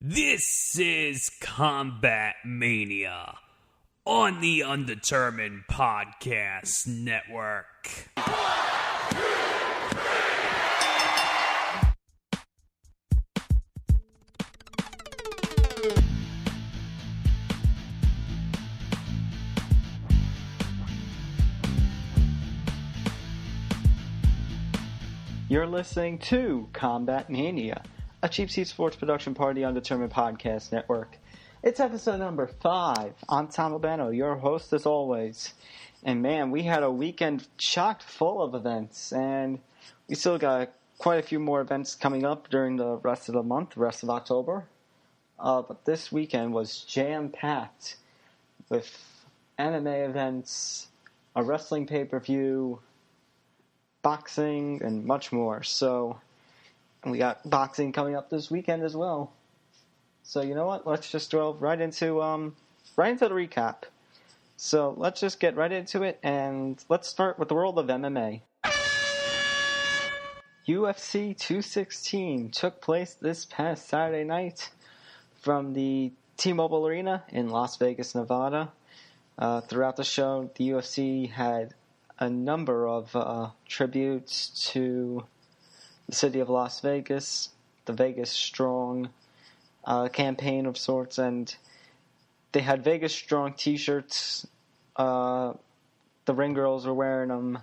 This is Combat Mania on the Undetermined Podcast Network. You're listening to Combat Mania, a cheap seat sports production part of the Undetermined Podcast Network. It's episode number 5. I'm Tom Albano, your host as always. And man, we had a weekend chock full of events, and we still got quite a few more events coming up during the rest of the month, the rest of October. But this weekend was jam-packed with MMA events, a wrestling pay-per-view, boxing, and much more. So, and we got boxing coming up this weekend as well. So you know what? Let's just delve right into the recap. So let's just get right into it, and let's start with the world of MMA. UFC 216 took place this past Saturday night from the T-Mobile Arena in Las Vegas, Nevada. Throughout the show, the UFC had a number of tributes to the city of Las Vegas, the Vegas Strong campaign of sorts, and they had Vegas Strong t-shirts. The ring girls were wearing them.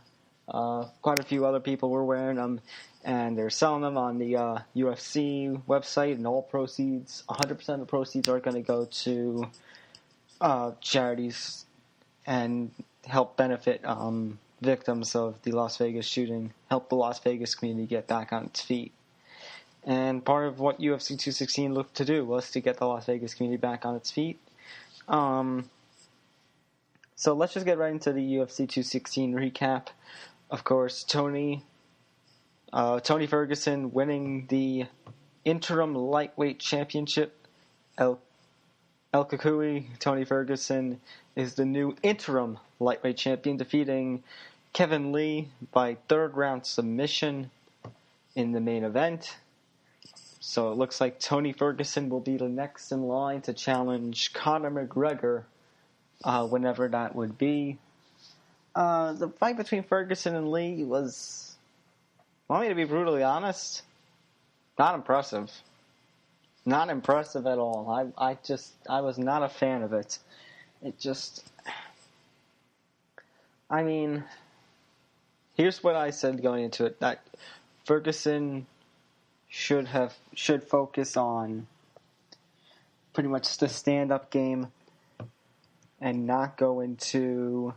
Quite a few other people were wearing them, and they're selling them on the UFC website, and all proceeds, 100% of the proceeds are going to go to charities and help benefit victims of the Las Vegas shooting, help the Las Vegas community get back on its feet. And part of what UFC 216 looked to do was to get the Las Vegas community back on its feet. So let's just get right into the UFC 216 recap. Of course, Tony Ferguson winning the interim lightweight championship. El Kakui, Tony Ferguson, is the new interim lightweight champion, defeating Kevin Lee by third round submission in the main event. So it looks like Tony Ferguson will be the next in line to challenge Conor McGregor, whenever that would be. The fight between Ferguson and Lee was, want me to be brutally honest, not impressive. Not impressive at all. I was not a fan of it. I mean, here's what I said going into it, that Ferguson should focus on pretty much the stand-up game and not go into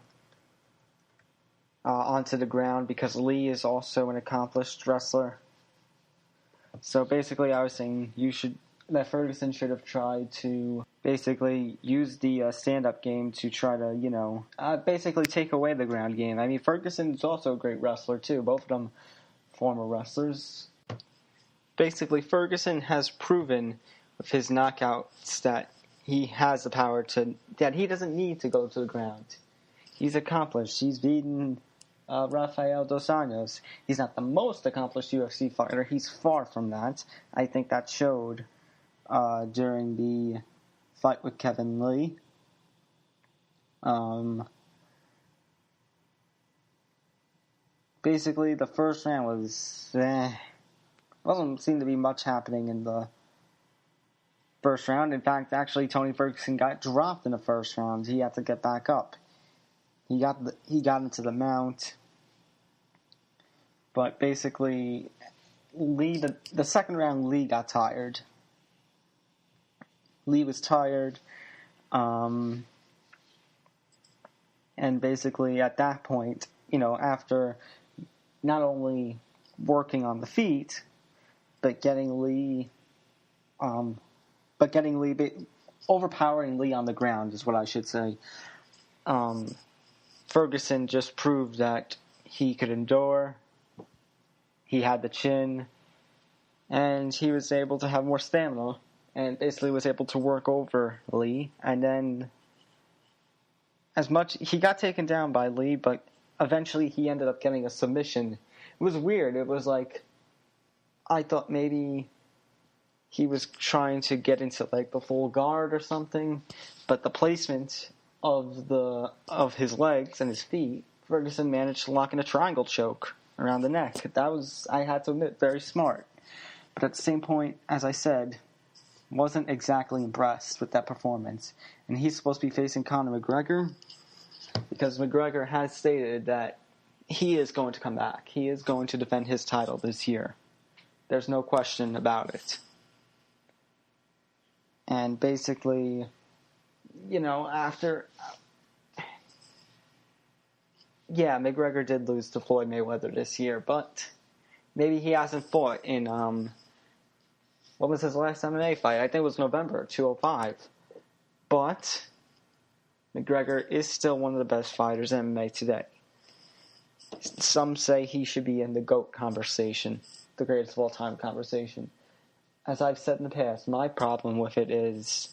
onto the ground, because Lee is also an accomplished wrestler. So basically I was saying that Ferguson should have tried to basically use the stand-up game to try to, basically take away the ground game. I mean, Ferguson is also a great wrestler too. Both of them former wrestlers. Basically, Ferguson has proven with his knockouts that he has the power that he doesn't need to go to the ground. He's accomplished. He's beaten Rafael Dos Anjos. He's not the most accomplished UFC fighter. He's far from that. I think that showed during the fight with Kevin Lee. Basically, the first round was wasn't seem to be much happening in the first round. In fact, actually, Tony Ferguson got dropped in the first round. He had to get back up. He got into the mount, but basically, Lee, the second round, Lee got tired. Lee was tired, and basically at that point, after not only working on the feet, but overpowering Lee on the ground is what I should say. Ferguson just proved that he could endure. He had the chin, and he was able to have more stamina, and basically was able to work over Lee. And then, he got taken down by Lee, but eventually he ended up getting a submission. It was weird. It was like, I thought maybe he was trying to get into like the full guard or something, but the placement of his legs and his feet, Ferguson managed to lock in a triangle choke around the neck. That was, I had to admit, very smart. But at the same point, as I said, wasn't exactly impressed with that performance. And he's supposed to be facing Conor McGregor because McGregor has stated that he is going to come back. He is going to defend his title this year. There's no question about it. And basically, after... Yeah, McGregor did lose to Floyd Mayweather this year, but maybe he hasn't fought in... what was his last MMA fight? I think it was November 2005. But McGregor is still one of the best fighters in MMA today. Some say he should be in the GOAT conversation, the greatest of all time conversation. As I've said in the past, my problem with it is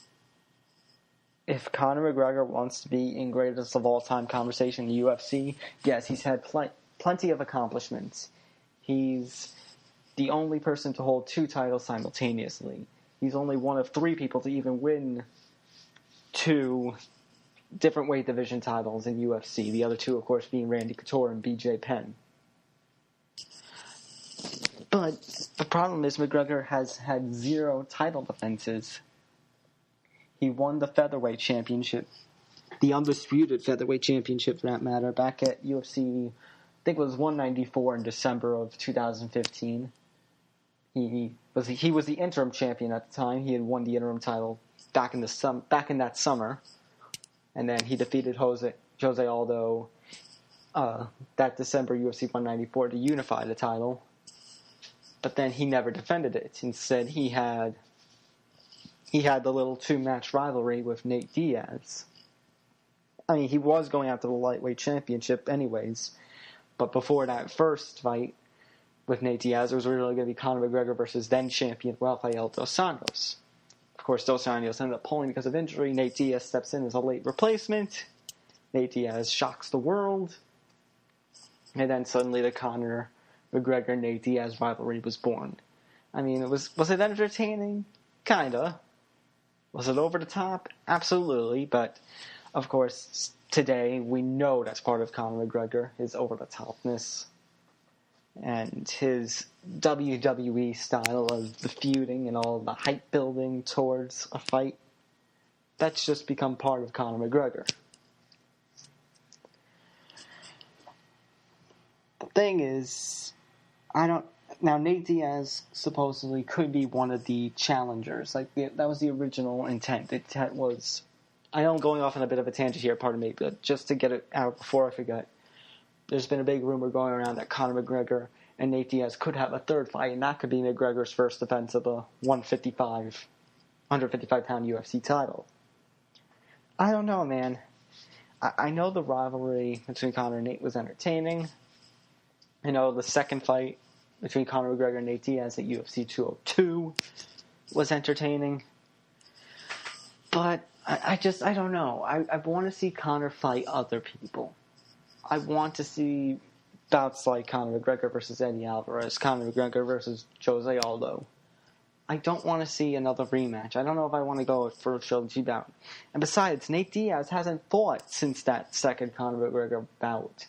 if Conor McGregor wants to be in greatest of all time conversation in the UFC, yes, he's had plenty of accomplishments. He's the only person to hold 2 titles simultaneously. He's only one of 3 people to even win 2 different weight division titles in UFC. The other 2, of course, being Randy Couture and BJ Penn. But the problem is McGregor has had 0 title defenses. He won the featherweight championship, the undisputed featherweight championship for that matter, back at UFC, I think it was 194 in December of 2015. He was the interim champion at the time. He had won the interim title back in that summer, and then he defeated Jose Aldo that December UFC 194 to unify the title. But then he never defended it. Instead, he had the little 2-match rivalry with Nate Diaz. I mean, he was going after the lightweight championship anyways, but before that first fight with Nate Diaz, it was really going to be Conor McGregor versus then-champion Rafael Dos Anjos. Of course, Dos Anjos ended up pulling because of injury. Nate Diaz steps in as a late replacement. Nate Diaz shocks the world. And then suddenly the Conor McGregor-Nate Diaz rivalry was born. I mean, was it entertaining? Kinda. Was it over the top? Absolutely. But, of course, today we know that's part of Conor McGregor, his over-the-topness and his WWE style of the feuding and all the hype building towards a fight. That's just become part of Conor McGregor. The thing is, now Nate Diaz supposedly could be one of the challengers. That was the original intent. It was, I know I'm going off on a bit of a tangent here, pardon me, but just to get it out before I forget, there's been a big rumor going around that Conor McGregor and Nate Diaz could have a third fight, and that could be McGregor's first defense of a 155-pound UFC title. I don't know, man. I know the rivalry between Conor and Nate was entertaining. I know the second fight between Conor McGregor and Nate Diaz at UFC 202 was entertaining. But I don't know. I want to see Conor fight other people. I want to see bouts like Conor McGregor versus Eddie Alvarez, Conor McGregor versus Jose Aldo. I don't want to see another rematch. I don't know if I want to go for a trilogy bout. And besides, Nate Diaz hasn't fought since that second Conor McGregor bout.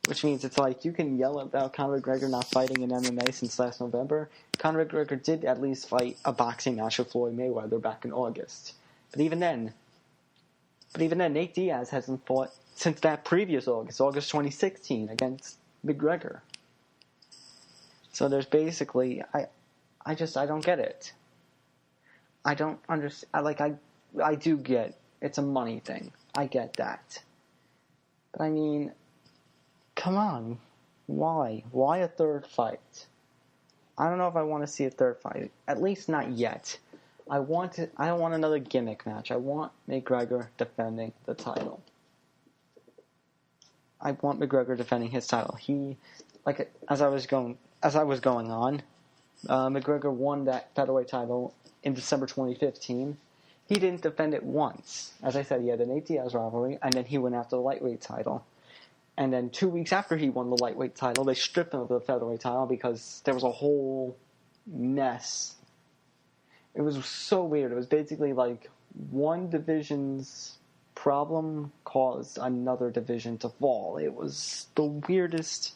Which means it's like, you can yell about Conor McGregor not fighting in MMA since last November. Conor McGregor did at least fight a boxing match with Floyd Mayweather back in August. But even then, Nate Diaz hasn't fought since that previous August 2016, against McGregor. So there's basically, I don't get it. I don't understand. I do get it's a money thing. I get that. But I mean, come on. Why? Why a third fight? I don't know if I want to see a third fight. At least not yet. I don't want another gimmick match. I want McGregor defending the title. I want McGregor defending his title. As I was going on, McGregor won that featherweight title in December 2015. He didn't defend it once. As I said, he had an 8 Diaz rivalry, and then he went after the lightweight title. And then 2 weeks after he won the lightweight title, they stripped him of the featherweight title because there was a whole mess. It was so weird. It was basically like one division's problem caused another division to fall. It was the weirdest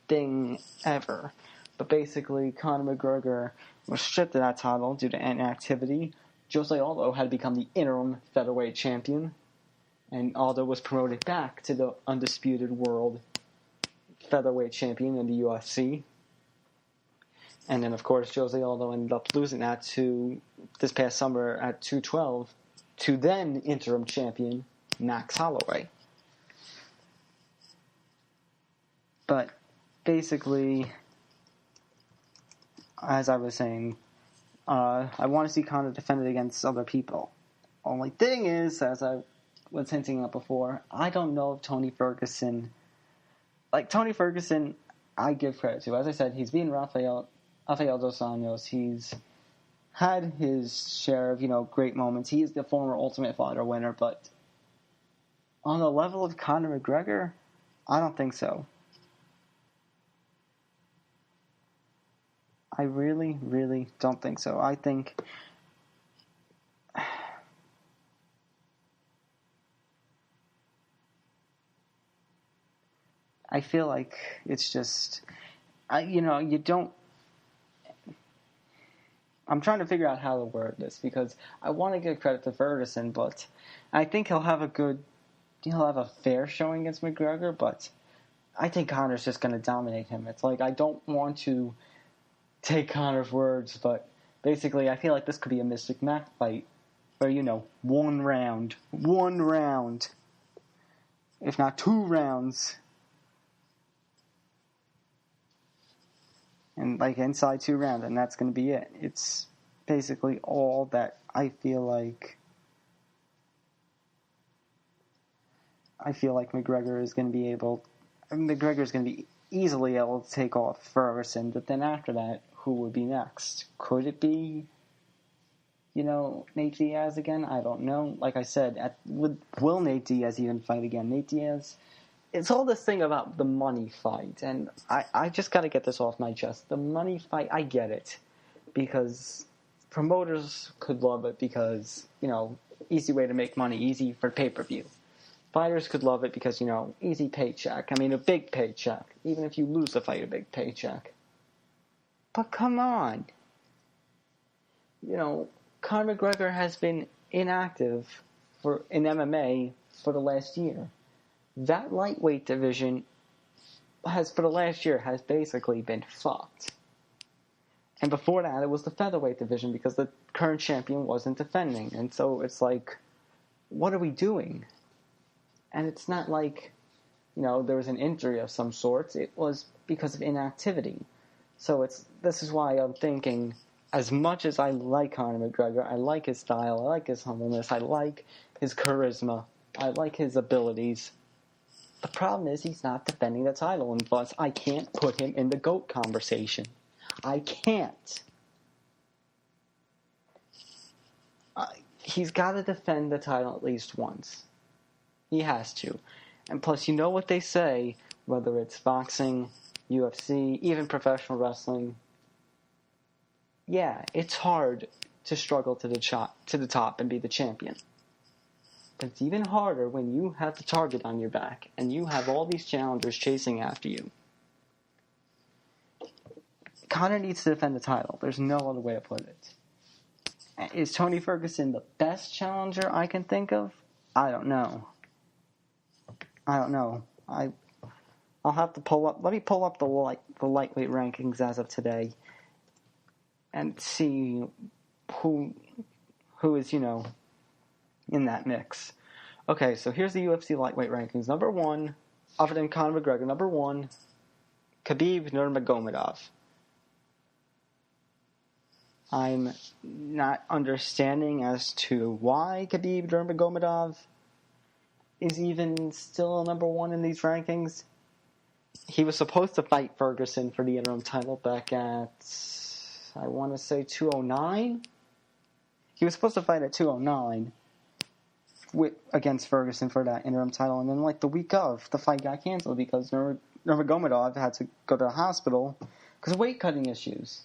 thing ever. But basically, Conor McGregor was stripped of that title due to inactivity. Jose Aldo had become the interim featherweight champion, and Aldo was promoted back to the undisputed world featherweight champion in the UFC. And then, of course, Jose Aldo ended up losing that to, this past summer at 212, to then interim champion Max Holloway. But basically, as I was saying, I want to see Conor defended against other people. Only thing is, as I was hinting at before, I don't know if Tony Ferguson... Like, Tony Ferguson, I give credit to. As I said, he's beaten Rafael dos Anjos. He's had his share of, great moments. He is the former Ultimate Fighter winner, but on the level of Conor McGregor, I don't think so. I really, really don't think so. I think... I feel like it's just... you don't... I'm trying to figure out how to word this, because I want to give credit to Ferguson, but I think he'll have a fair showing against McGregor, but I think Conor's just going to dominate him. It's like, I don't want to take Conor's words, but basically I feel like this could be a Mystic Mac fight where, one round, if not 2 rounds, and like inside 2 rounds, and that's going to be it. It's basically all that I feel like McGregor is going to be able... McGregor is going to be easily able to take off Ferguson, but then after that, who would be next? Could it be, Nate Diaz again? I don't know. Like I said, will Nate Diaz even fight again? Nate Diaz... It's all this thing about the money fight, and I just got to get this off my chest. The money fight, I get it, because promoters could love it because, easy way to make money, easy for pay-per-view. Fighters could love it because, easy paycheck. I mean, a big paycheck. Even if you lose the fight, a big paycheck. But come on. Conor McGregor has been inactive in MMA for the last year. That lightweight division for the last year has basically been fucked. And before that, it was the featherweight division because the current champion wasn't defending. And so it's like, what are we doing? And it's not like, there was an injury of some sorts. It was because of inactivity. So this is why I'm thinking, as much as I like Conor McGregor, I like his style, I like his humbleness, I like his charisma, I like his abilities. The problem is he's not defending the title, and thus I can't put him in the GOAT conversation. I can't. He's got to defend the title at least once. He has to. And plus, you know what they say, whether it's boxing, UFC, even professional wrestling. Yeah, it's hard to struggle to the top and be the champion. But it's even harder when you have the target on your back and you have all these challengers chasing after you. Conor needs to defend the title. There's no other way to put it. Is Tony Ferguson the best challenger I can think of? I don't know. I'll have to pull up... Let me pull up the lightweight rankings as of today and see who is, in that mix. Okay, so here's the UFC lightweight rankings. Number 1, other than Conor McGregor, number 1, Khabib Nurmagomedov. I'm not understanding as to why Khabib Nurmagomedov is even still number 1 in these rankings. He was supposed to fight Ferguson for the interim title back at, I want to say 209? He was supposed to fight at 209 against Ferguson for that interim title, and then the week of, the fight got canceled because Nurmagomedov had to go to the hospital because of weight cutting issues.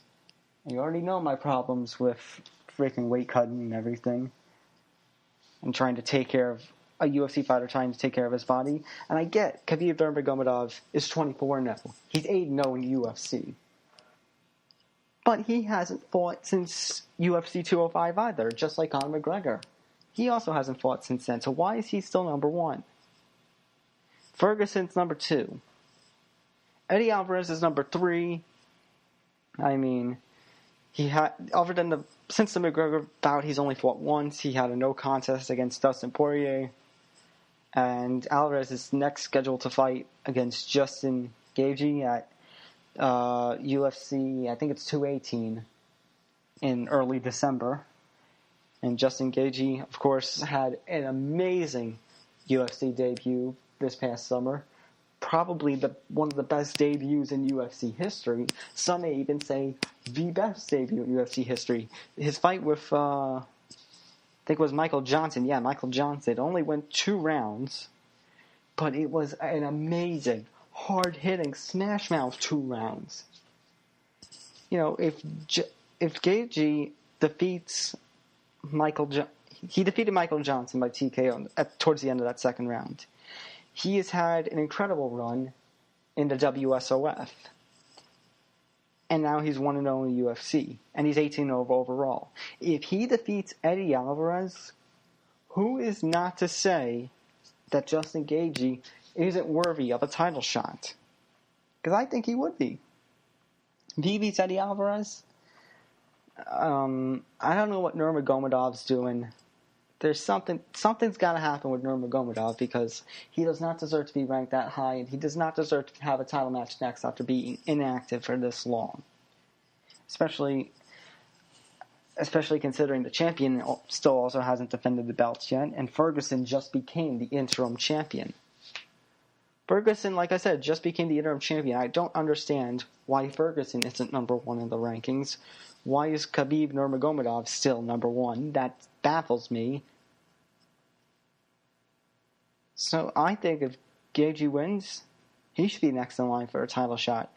You already know my problems with freaking weight cutting and everything. And trying to take care of a UFC fighter trying to take care of his body. And I get Khabib Nurmagomedov is 24 now. He's 8-0 in UFC. But he hasn't fought since UFC 205 either, just like Conor McGregor. He also hasn't fought since then, so why is he still number 1? Ferguson's number 2. Eddie Alvarez is number 3. I mean, since the McGregor bout, he's only fought once. He had a no contest against Dustin Poirier. And Alvarez is next scheduled to fight against Justin Gaethje at UFC, I think it's 218 in early December. And Justin Gaethje, of course, had an amazing UFC debut this past summer. Probably one of the best debuts in UFC history. Some may even say the best debut in UFC history. His fight with, I think it was Michael Johnson. Yeah, Michael Johnson. It only went 2 rounds, but it was an amazing, hard-hitting, smash-mouth 2 rounds. You know, if Gaethje defeats he defeated Michael Johnson by TKO towards the end of that second round. He has had an incredible run in the WSOF. And now he's 1-0 in the UFC. And he's 18-0 overall. If he defeats Eddie Alvarez, who is not to say that Justin Gaethje isn't worthy of a title shot? Because I think he would be. If he beats Eddie Alvarez, I don't know what Nurmagomedov's doing. There's something's got to happen with Nurmagomedov because he does not deserve to be ranked that high, and he does not deserve to have a title match next after being inactive for this long. Especially considering the champion still also hasn't defended the belts yet, and Ferguson just became the interim champion. Ferguson, like I said, just became the interim champion. I don't understand why Ferguson isn't number 1 in the rankings. Why is Khabib Nurmagomedov still number 1? That baffles me. So I think if Gaethje wins, he should be next in line for a title shot.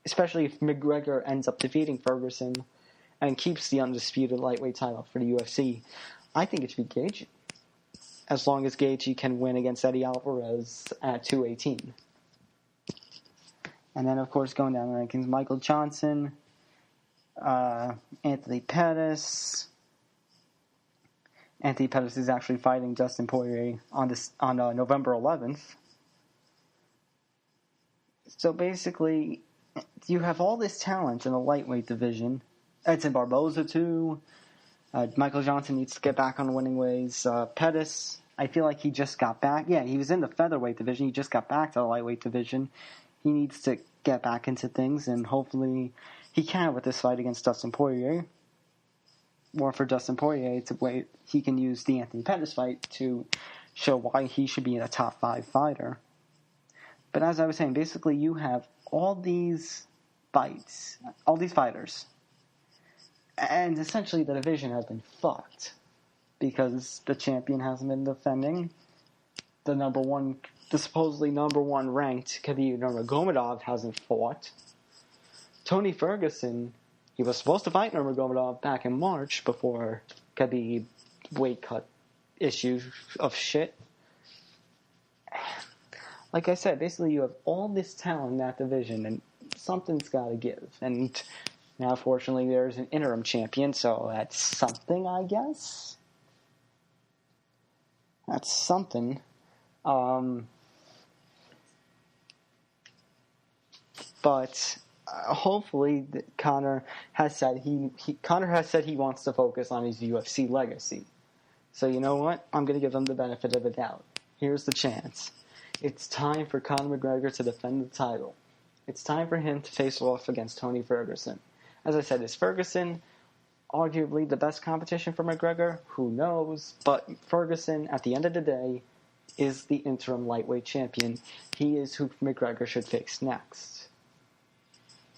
Especially if McGregor ends up defeating Ferguson and keeps the undisputed lightweight title for the UFC. I think it should be Gaethje. As long as Gaethje can win against Eddie Alvarez at 218. And then, of course, going down the rankings, Michael Johnson, Anthony Pettis. Anthony Pettis is actually fighting Dustin Poirier on November 11th. So basically, you have all this talent in the lightweight division. Edson Barboza too. Michael Johnson needs to get back on winning ways. Pettis, I feel like he just got back. Yeah, he was in the featherweight division. He just got back to the lightweight division. He needs to get back into things, and hopefully he can with this fight against Dustin Poirier. Or for Dustin Poirier to wait, he can use the Anthony Pettis fight to show why he should be a top 5 fighter. But as I was saying, basically you have all these fights, all these fighters, and essentially the division has been fucked because the champion hasn't been defending. The supposedly number 1 ranked Khabib Nurmagomedov hasn't fought. Tony Ferguson, he was supposed to fight Nurmagomedov back in March before Khabib weight cut issues of shit. Like I said, basically you have all this talent in that division, and something's got to give. And now, fortunately, there's an interim champion, so that's something, I guess. That's something. But hopefully, Conor has said he wants to focus on his UFC legacy. So you know what? I'm going to give him the benefit of the doubt. Here's the chance. It's time for Conor McGregor to defend the title. It's time for him to face off against Tony Ferguson. As I said, is Ferguson arguably the best competition for McGregor? Who knows? But Ferguson, at the end of the day, is the interim lightweight champion. He is who McGregor should face next.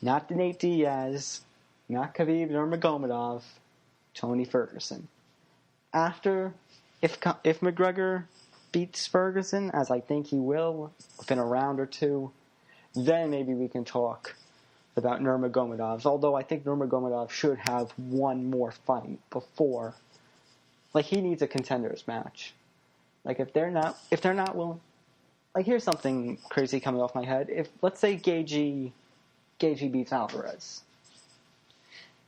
Not Nate Diaz, not Khabib Nurmagomedov, Tony Ferguson. After, if McGregor beats Ferguson, as I think he will, within a round or two, then maybe we can talk about Nurmagomedov, although I think Nurmagomedov should have one more fight before. Like, he needs a contenders match. Like, if they're not willing... Like, here's something crazy coming off my head. If, let's say, Gaethje beats Alvarez,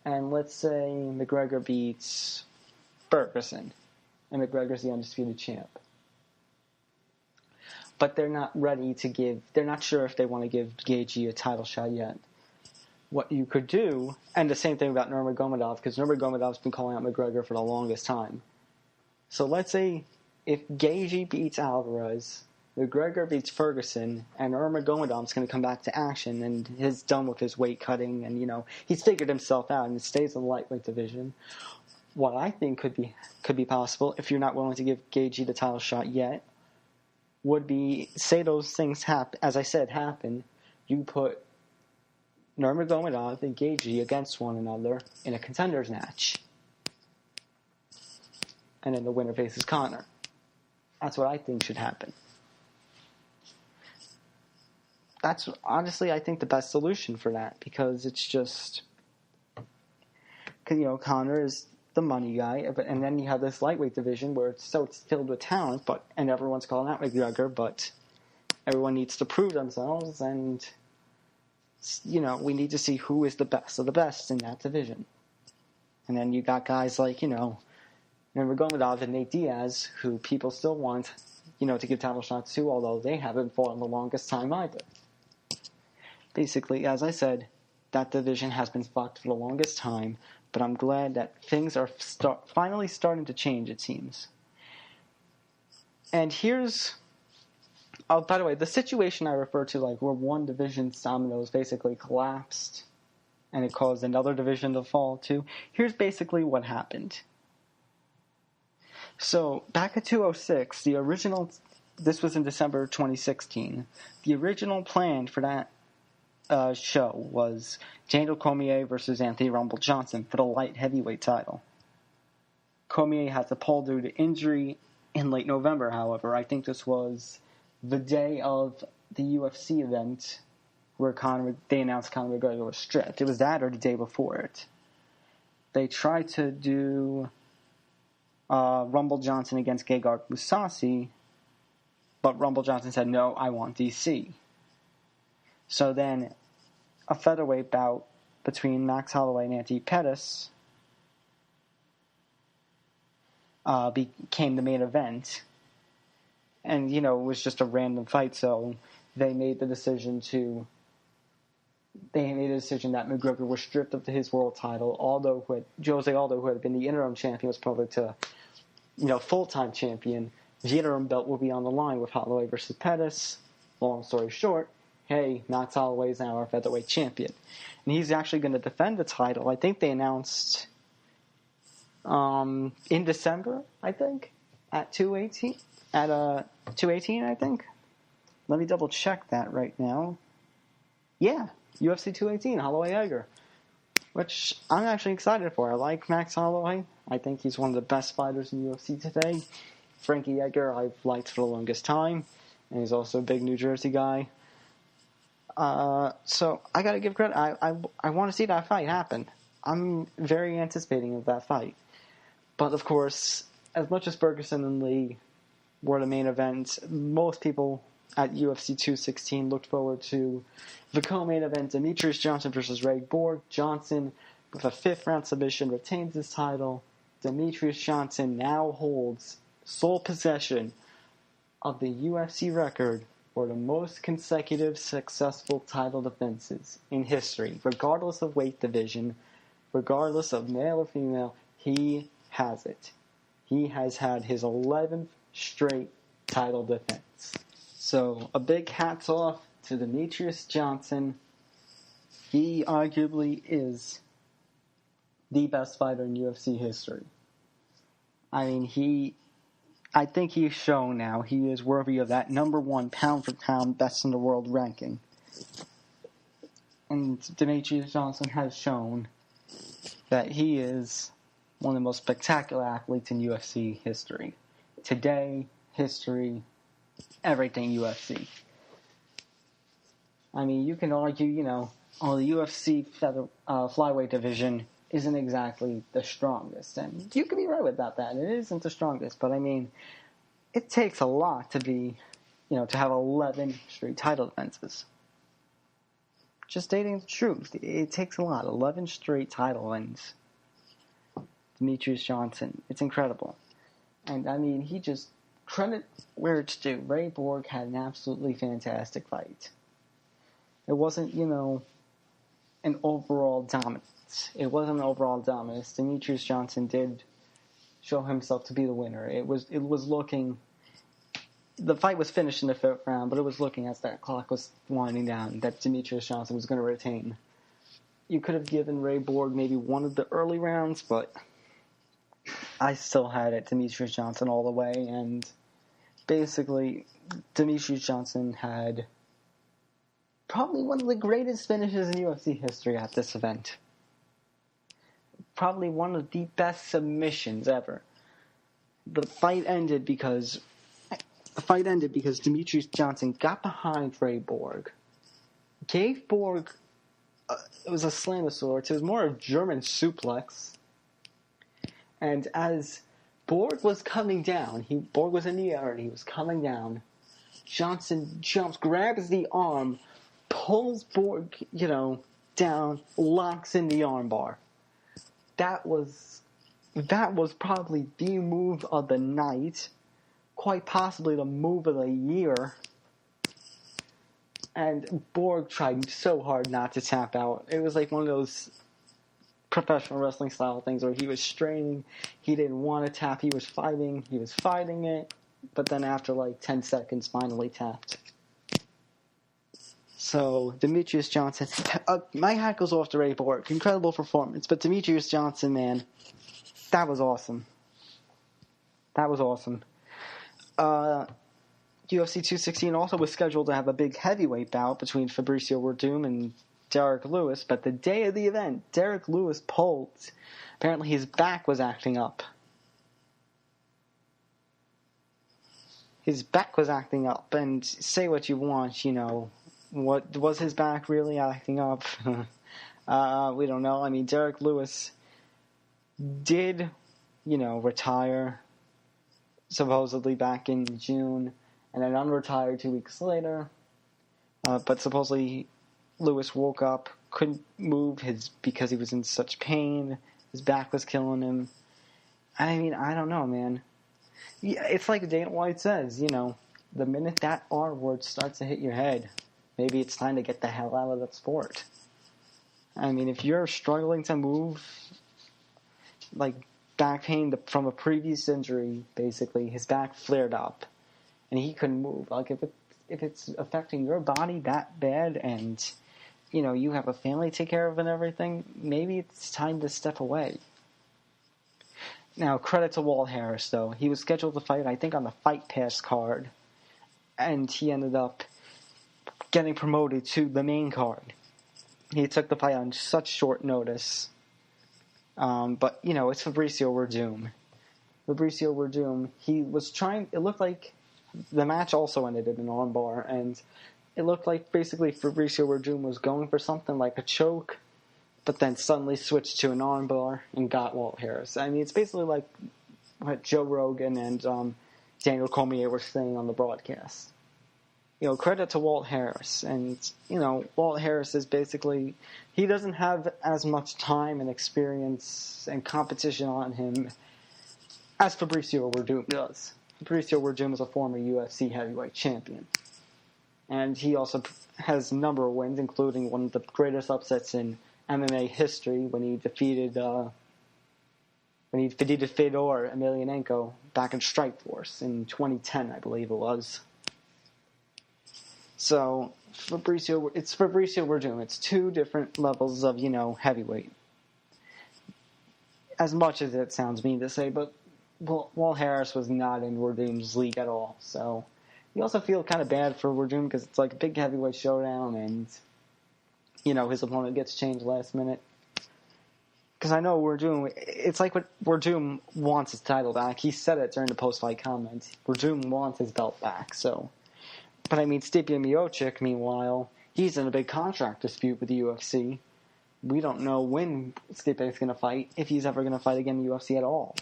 and let's say McGregor beats Ferguson, and McGregor's the undisputed champ. But they're not sure if they want to give Gaethje a title shot yet. What you could do, and the same thing about Nurmagomedov, because Nurmagomedov's been calling out McGregor for the longest time. So let's say if Gaethje beats Alvarez, McGregor beats Ferguson, and Nurmagomedov's going to come back to action, and he's done with his weight cutting, and he's figured himself out, and stays in the lightweight division. What I think could be possible, if you're not willing to give Gaethje the title shot yet, would be, say those things happen, as I said, happen, you put Nurmagomedov and Gaethje against one another in a contenders match. And then the winner faces Conor. That's what I think should happen. That's honestly, I think, the best solution for that, because it's just, because Conor is the money guy, and then you have this lightweight division where it's filled with talent, and everyone's calling out McGregor, but everyone needs to prove themselves, and we need to see who is the best of the best in that division. And then you got guys like Nurmagomedov and Nate Diaz, who people still want to give title shots to, although they haven't fought in the longest time either. Basically, as I said, that division has been fucked for the longest time, but I'm glad that things are finally starting to change, it seems. And here's... Oh, by the way, the situation I refer to, like, where one division's dominoes basically collapsed, and it caused another division to fall too, here's basically what happened. So, back at 206, this was in December 2016, the original plan for that show was Daniel Cormier versus Anthony Rumble Johnson for the light heavyweight title. Cormier had to pull due to injury in late November, however. I think this was the day of the UFC event where they announced Conor McGregor was stripped. It was that or the day before it. They tried to do Rumble Johnson against Gegard Mousasi, but Rumble Johnson said, no, I want DC. So then a featherweight bout between Max Holloway and Anthony Pettis became the main event. And, it was just a random fight, so they made the decision that McGregor was stripped of his world title, Jose Aldo, who had been the interim champion, was promoted to, full-time champion. The interim belt will be on the line with Holloway versus Pettis. Long story short, hey, Max Holloway is now our featherweight champion. And he's actually going to defend the title. I think they announced in December, I think, at 218. At 218, I think. Let me double check that right now. Yeah, UFC 218, Holloway Edgar, which I'm actually excited for. I like Max Holloway. I think he's one of the best fighters in UFC today. Frankie Edgar I've liked for the longest time, and he's also a big New Jersey guy. So I gotta give credit. I want to see that fight happen. I'm very anticipating of that fight. But of course, as much as Ferguson and Lee were the main event, most people at UFC 216 looked forward to the co-main event, Demetrius Johnson versus Ray Borg. Johnson, with a 5th-round submission, retains his title. Demetrius Johnson now holds sole possession of the UFC record for the most consecutive successful title defenses in history. Regardless of weight division, regardless of male or female, he has it. He has had his 11th straight title defense. So, a big hats off to Demetrius Johnson. He arguably is the best fighter in UFC history. I mean, I think he's shown now he is worthy of that number 1 pound-for-pound best in the world ranking. And Demetrius Johnson has shown that he is one of the most spectacular athletes in UFC history. Today, history, everything UFC. I mean, you can argue, Well, the UFC flyweight division isn't exactly the strongest, and you can be right about that. It isn't the strongest, but I mean, it takes a lot to be, to have 11 straight title defenses. Just stating the truth, it takes a lot. 11 straight title wins. Demetrious Johnson, it's incredible. And I mean, he just, credit where it's due. Ray Borg had an absolutely fantastic fight. It wasn't, an overall dominance. It wasn't an overall dominance. Demetrious Johnson did show himself to be the winner. It was looking, the fight was finished in the fifth round, but it was looking as that clock was winding down that Demetrious Johnson was going to retain. You could have given Ray Borg maybe one of the early rounds, but I still had it Demetrious Johnson all the way, and basically Demetrious Johnson had probably one of the greatest finishes in UFC history at this event. Probably one of the best submissions ever. The fight ended because Demetrious Johnson got behind Ray Borg, gave Borg, it was a slam of sorts, it was more a German suplex, and as Borg was coming down, Borg was in the air and he was coming down, Johnson jumps, grabs the arm, pulls Borg, down, locks in the armbar. That was probably the move of the night, quite possibly the move of the year. And Borg tried so hard not to tap out. It was like one of those professional wrestling style things where he was straining, he didn't want to tap, he was fighting it, but then after like 10 seconds finally tapped. So, Demetrious Johnson, my hat goes off to Ray Borg. Incredible performance. But Demetrious Johnson, man, that was awesome. UFC 216 also was scheduled to have a big heavyweight bout between Fabricio Werdum and Derek Lewis, but the day of the event, Derek Lewis pulled. Apparently his back was acting up. And say what you want, what was his back really acting up? We don't know. I mean, Derek Lewis did, retire supposedly back in June, and then unretired 2 weeks later. But supposedly Lewis woke up, couldn't move because he was in such pain. His back was killing him. I mean, I don't know, man. Yeah, it's like Dana White says, the minute that R word starts to hit your head, maybe it's time to get the hell out of that sport. I mean, if you're struggling to move, like back pain from a previous injury, basically, his back flared up, and he couldn't move. Like, if it's affecting your body that bad, and, you have a family to take care of and everything, maybe it's time to step away. Now, credit to Walt Harris, though. He was scheduled to fight, I think, on the Fight Pass card, and he ended up getting promoted to the main card. He took the fight on such short notice. But, it's Fabricio Werdum. He was trying, it looked like the match also ended in an armbar, and it looked like basically Fabricio Werdum was going for something like a choke, but then suddenly switched to an armbar and got Walt Harris. I mean, it's basically like what Joe Rogan and Daniel Cormier were saying on the broadcast. Credit to Walt Harris. And, Walt Harris is basically, he doesn't have as much time and experience and competition on him as Fabricio Werdum does. Fabricio Werdum is a former UFC heavyweight champion. And he also has a number of wins, including one of the greatest upsets in MMA history when he defeated Fedor Emelianenko back in Strikeforce in 2010, I believe it was. So, it's Fabricio Werdum. It's two different levels of, heavyweight. As much as it sounds mean to say, but Walt Harris was not in Werdum's league at all. So, you also feel kind of bad for Werdum because it's like a big heavyweight showdown and, his opponent gets changed last minute. Because I know Werdum, it's like what Werdum wants his title back. He said it during the post-fight comment. Werdum wants his belt back, so... But I mean, Stipe Miocic, meanwhile, he's in a big contract dispute with the UFC. We don't know when Stipe is going to fight, if he's ever going to fight again in the UFC at all.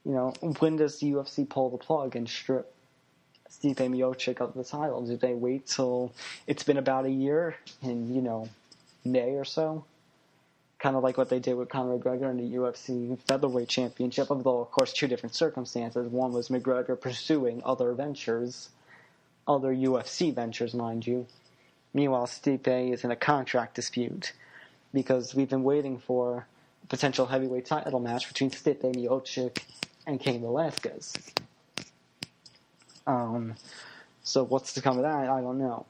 When does the UFC pull the plug and strip Stipe Miocic of the title? Do they wait till it's been about a year in, May or so? Kind of like what they did with Conor McGregor in the UFC featherweight championship, although, of course, two different circumstances. One was McGregor pursuing other ventures, other UFC ventures, mind you. Meanwhile, Stipe is in a contract dispute because we've been waiting for a potential heavyweight title match between Stipe Miocic and Cain Velasquez. So what's to come of that, I don't know.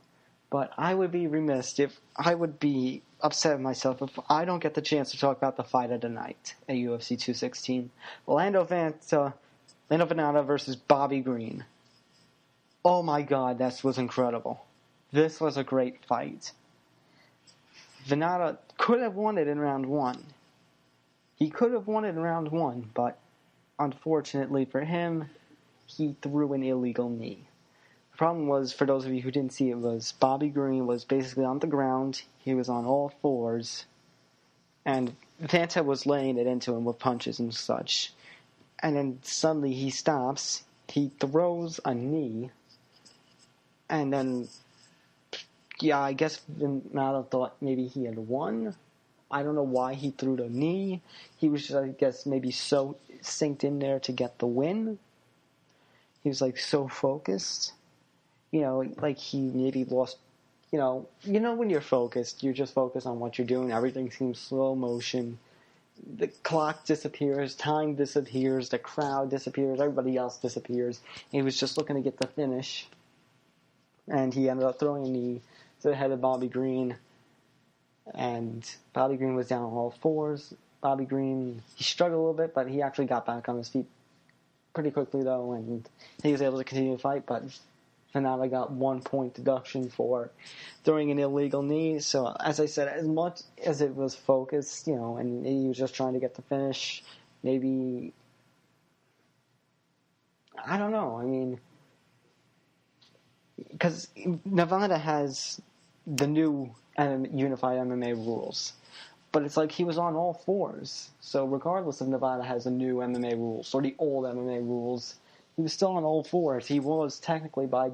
But I would be remiss I would be upset with myself if I don't get the chance to talk about the fight of the night at UFC 216. Lando Vannata versus Bobby Green. Oh my God, this was incredible. This was a great fight. Vannata could have won it in round one. He could have won it in round one, but unfortunately for him, he threw an illegal knee. The problem was, for those of you who didn't see it, was Bobby Green was basically on the ground. He was on all fours. And Vannata was laying it into him with punches and such. And then suddenly he stops. He throws a knee. And then, I guess Vannata thought maybe he had won. I don't know why he threw the knee. He was just, I guess, maybe so synced in there to get the win. He was, so focused. Like he maybe lost, when you're focused, you're just focused on what you're doing. Everything seems slow motion. The clock disappears, time disappears, the crowd disappears, everybody else disappears. He was just looking to get the finish. And he ended up throwing a knee to the head of Bobby Green. And Bobby Green was down on all fours. Bobby Green, he struggled a little bit, but he actually got back on his feet pretty quickly, though, and he was able to continue the fight, but Vannata got 1 point deduction for throwing an illegal knee. So, as I said, as much as it was focused, and he was just trying to get the finish, maybe, I don't know, because Nevada has the new unified MMA rules. But it's like he was on all fours. So regardless if Nevada has the new MMA rules or the old MMA rules, he was still on all fours. He was technically, by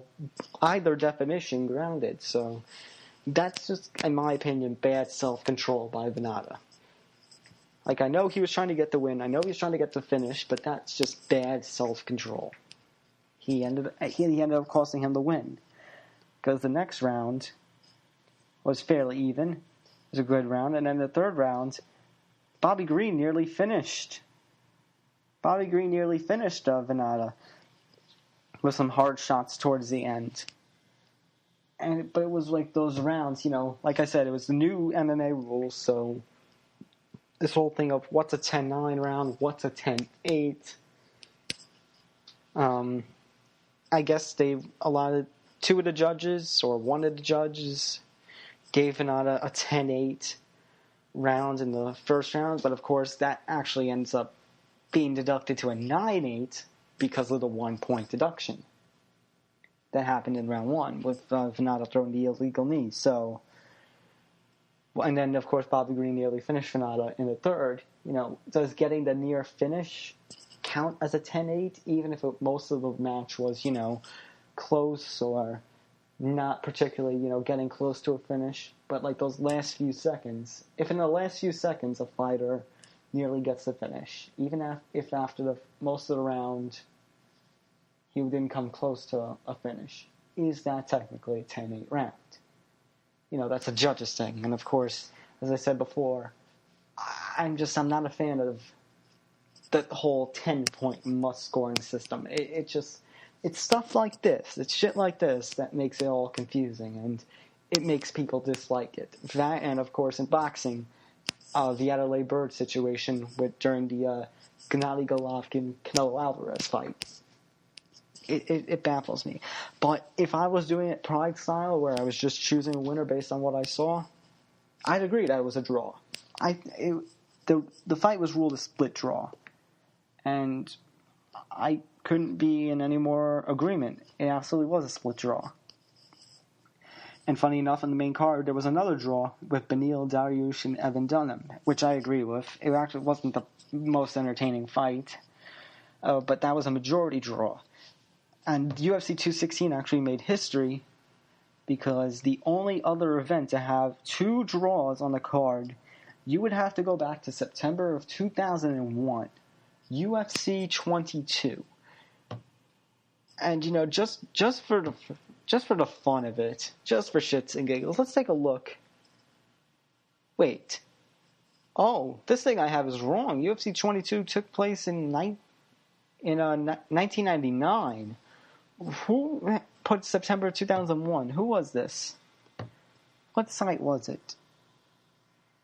either definition, grounded. So that's just, in my opinion, bad self-control by Vannata. I know he was trying to get the win. I know he was trying to get the finish, but that's just bad self-control. He ended up costing him the win. Because the next round was fairly even. It was a good round. And then the third round, Bobby Green nearly finished. Vannata with some hard shots towards the end. But it was like those rounds, like I said, it was the new MMA rules, so this whole thing of what's a 10-9 round, what's a 10-8. I guess they allotted two of the judges, or one of the judges, gave Vannata a 10-8 round in the first round, but of course that actually ends up being deducted to a 9-8 because of the 1 point deduction that happened in round one with Vannata throwing the illegal knee. So, and then of course Bobby Green nearly finished Vannata in the third. Does getting the near finish count as a 10-8, even if most of the match was, close or not particularly, getting close to a finish, but like those last few seconds, if in the last few seconds a fighter nearly gets the finish, even if after most of the round he didn't come close to a finish, is that technically a 10-8 round? That's a judge's thing, and of course, as I said before, I'm not a fan of the whole 10-point must-scoring system. It's stuff like this. It's shit like this that makes it all confusing, and it makes people dislike it. That, and of course, in boxing, the Adelaide Bird situation during the Gennady Golovkin-Canelo Alvarez fight. It baffles me. But if I was doing it Pride style, where I was just choosing a winner based on what I saw, I'd agree that it was a draw. The fight was ruled a split draw, and I couldn't be in any more agreement. It absolutely was a split draw. And funny enough, on the main card, there was another draw with Beneil Dariush and Evan Dunham, which I agree with. It actually wasn't the most entertaining fight, but that was a majority draw. And UFC 216 actually made history because the only other event to have 2 draws on the card, you would have to go back to September of 2001, UFC 22. And, just for the fun of it, just for shits and giggles, let's take a look. Wait. Oh, this thing I have is wrong. UFC 22 took place in 1999. Who put September 2001? Who was this? What site was it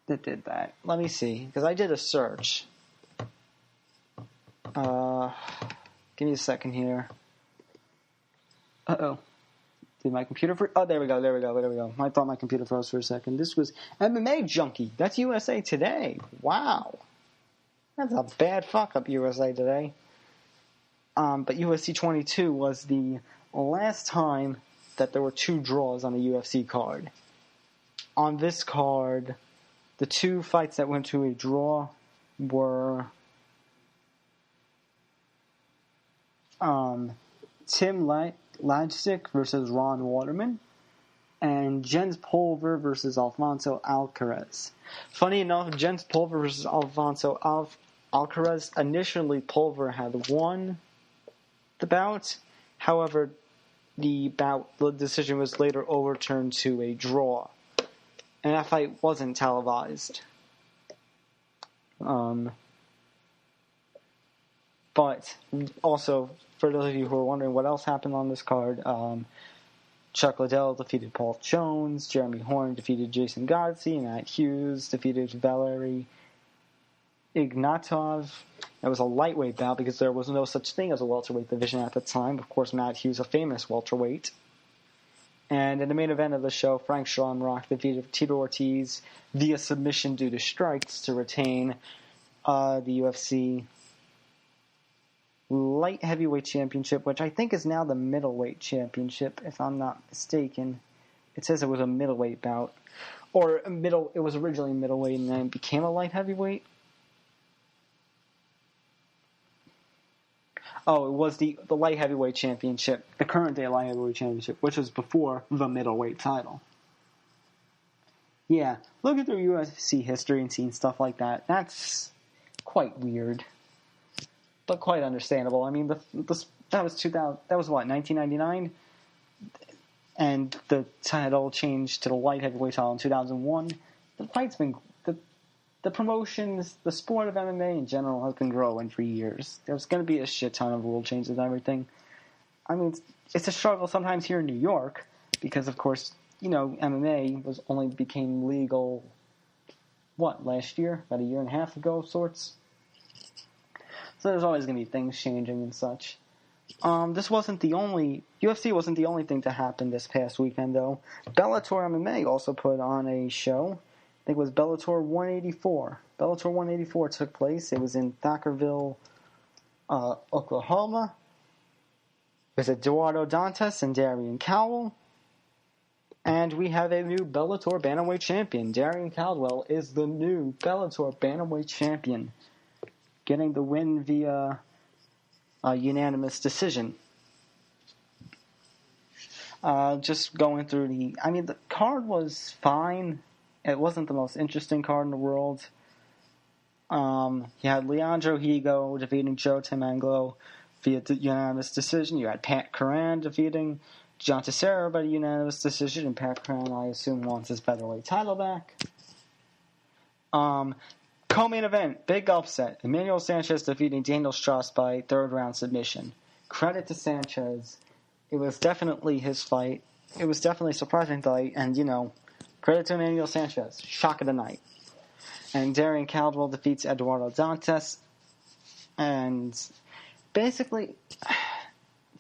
that did that? Let me see, because I did a search. Give me a second here. Uh-oh. Did my computer freeze? Oh, there we go. I thought my computer froze for a second. This was MMA Junkie. That's USA Today. Wow. That's a bad fuck-up, USA Today. But UFC 22 was the last time that there were 2 draws on a UFC card. On this card, the 2 fights that went to a draw were Tim Lajcik versus Ron Waterman, and Jens Pulver versus Alfonso Alcaraz. Funny enough, Jens Pulver versus Alfonso Alcaraz, initially Pulver had won the bout. However, the decision was later overturned to a draw, and that fight wasn't televised. But also, for those of you who are wondering what else happened on this card, Chuck Liddell defeated Paul Jones, Jeremy Horn defeated Jason Godsey, Matt Hughes defeated Valery Ignatov. It was a lightweight bout because there was no such thing as a welterweight division at the time. Of course, Matt Hughes, a famous welterweight. And in the main event of the show, Frank Shamrock defeated Tito Ortiz via submission due to strikes to retain the UFC light heavyweight championship, which I think is now the middleweight championship, if I'm not mistaken. It says it was a middleweight bout. Or it was originally middleweight and then it became a light heavyweight. Oh, it was the light heavyweight championship, the current day light heavyweight championship, which was before the middleweight title. Yeah, looking through UFC history and seeing stuff like that, that's quite weird, but quite understandable. I mean, that was 2000. That was what, 1999, and the title changed to the light heavyweight title in 2001. The fight's been the promotions, the sport of MMA in general has been growing for years. There's going to be a shit ton of rule changes and everything. I mean, it's a struggle sometimes here in New York because, of course, MMA became legal, last year? About a year and a half ago of sorts. So there's always going to be things changing and such. UFC wasn't the only thing to happen this past weekend, though. Bellator MMA also put on a show. I think it was Bellator 184. Bellator 184 took place. It was in Thackerville, Oklahoma. It was Eduardo Dantas and Darian Caldwell. And we have a new Bellator Bantamweight champion. Darian Caldwell is the new Bellator Bantamweight champion, getting the win via a unanimous decision. Just going through the card was fine. It wasn't the most interesting card in the world. You had Leandro Higo defeating Joe Tamanglo via unanimous decision. You had Pat Curran defeating John Teixeira by unanimous decision, and Pat Curran, I assume, wants his featherweight title back. Co-main event, big upset. Emmanuel Sanchez defeating Daniel Strauss by third-round submission. Credit to Sanchez. It was definitely his fight. It was definitely a surprising fight, and, credit to Emmanuel Sanchez. Shock of the night. And Darian Caldwell defeats Eduardo Dantas. And basically,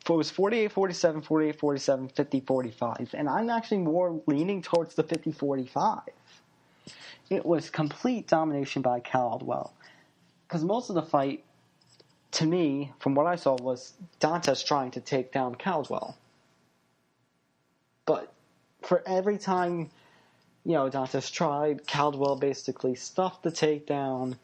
it was 48-47, 48-47, 50-45. And I'm actually more leaning towards the 50-45. It was complete domination by Caldwell. Because most of the fight, to me, from what I saw, was Dantas trying to take down Caldwell. But for every time, Dantas tried, Caldwell basically stuffed the takedown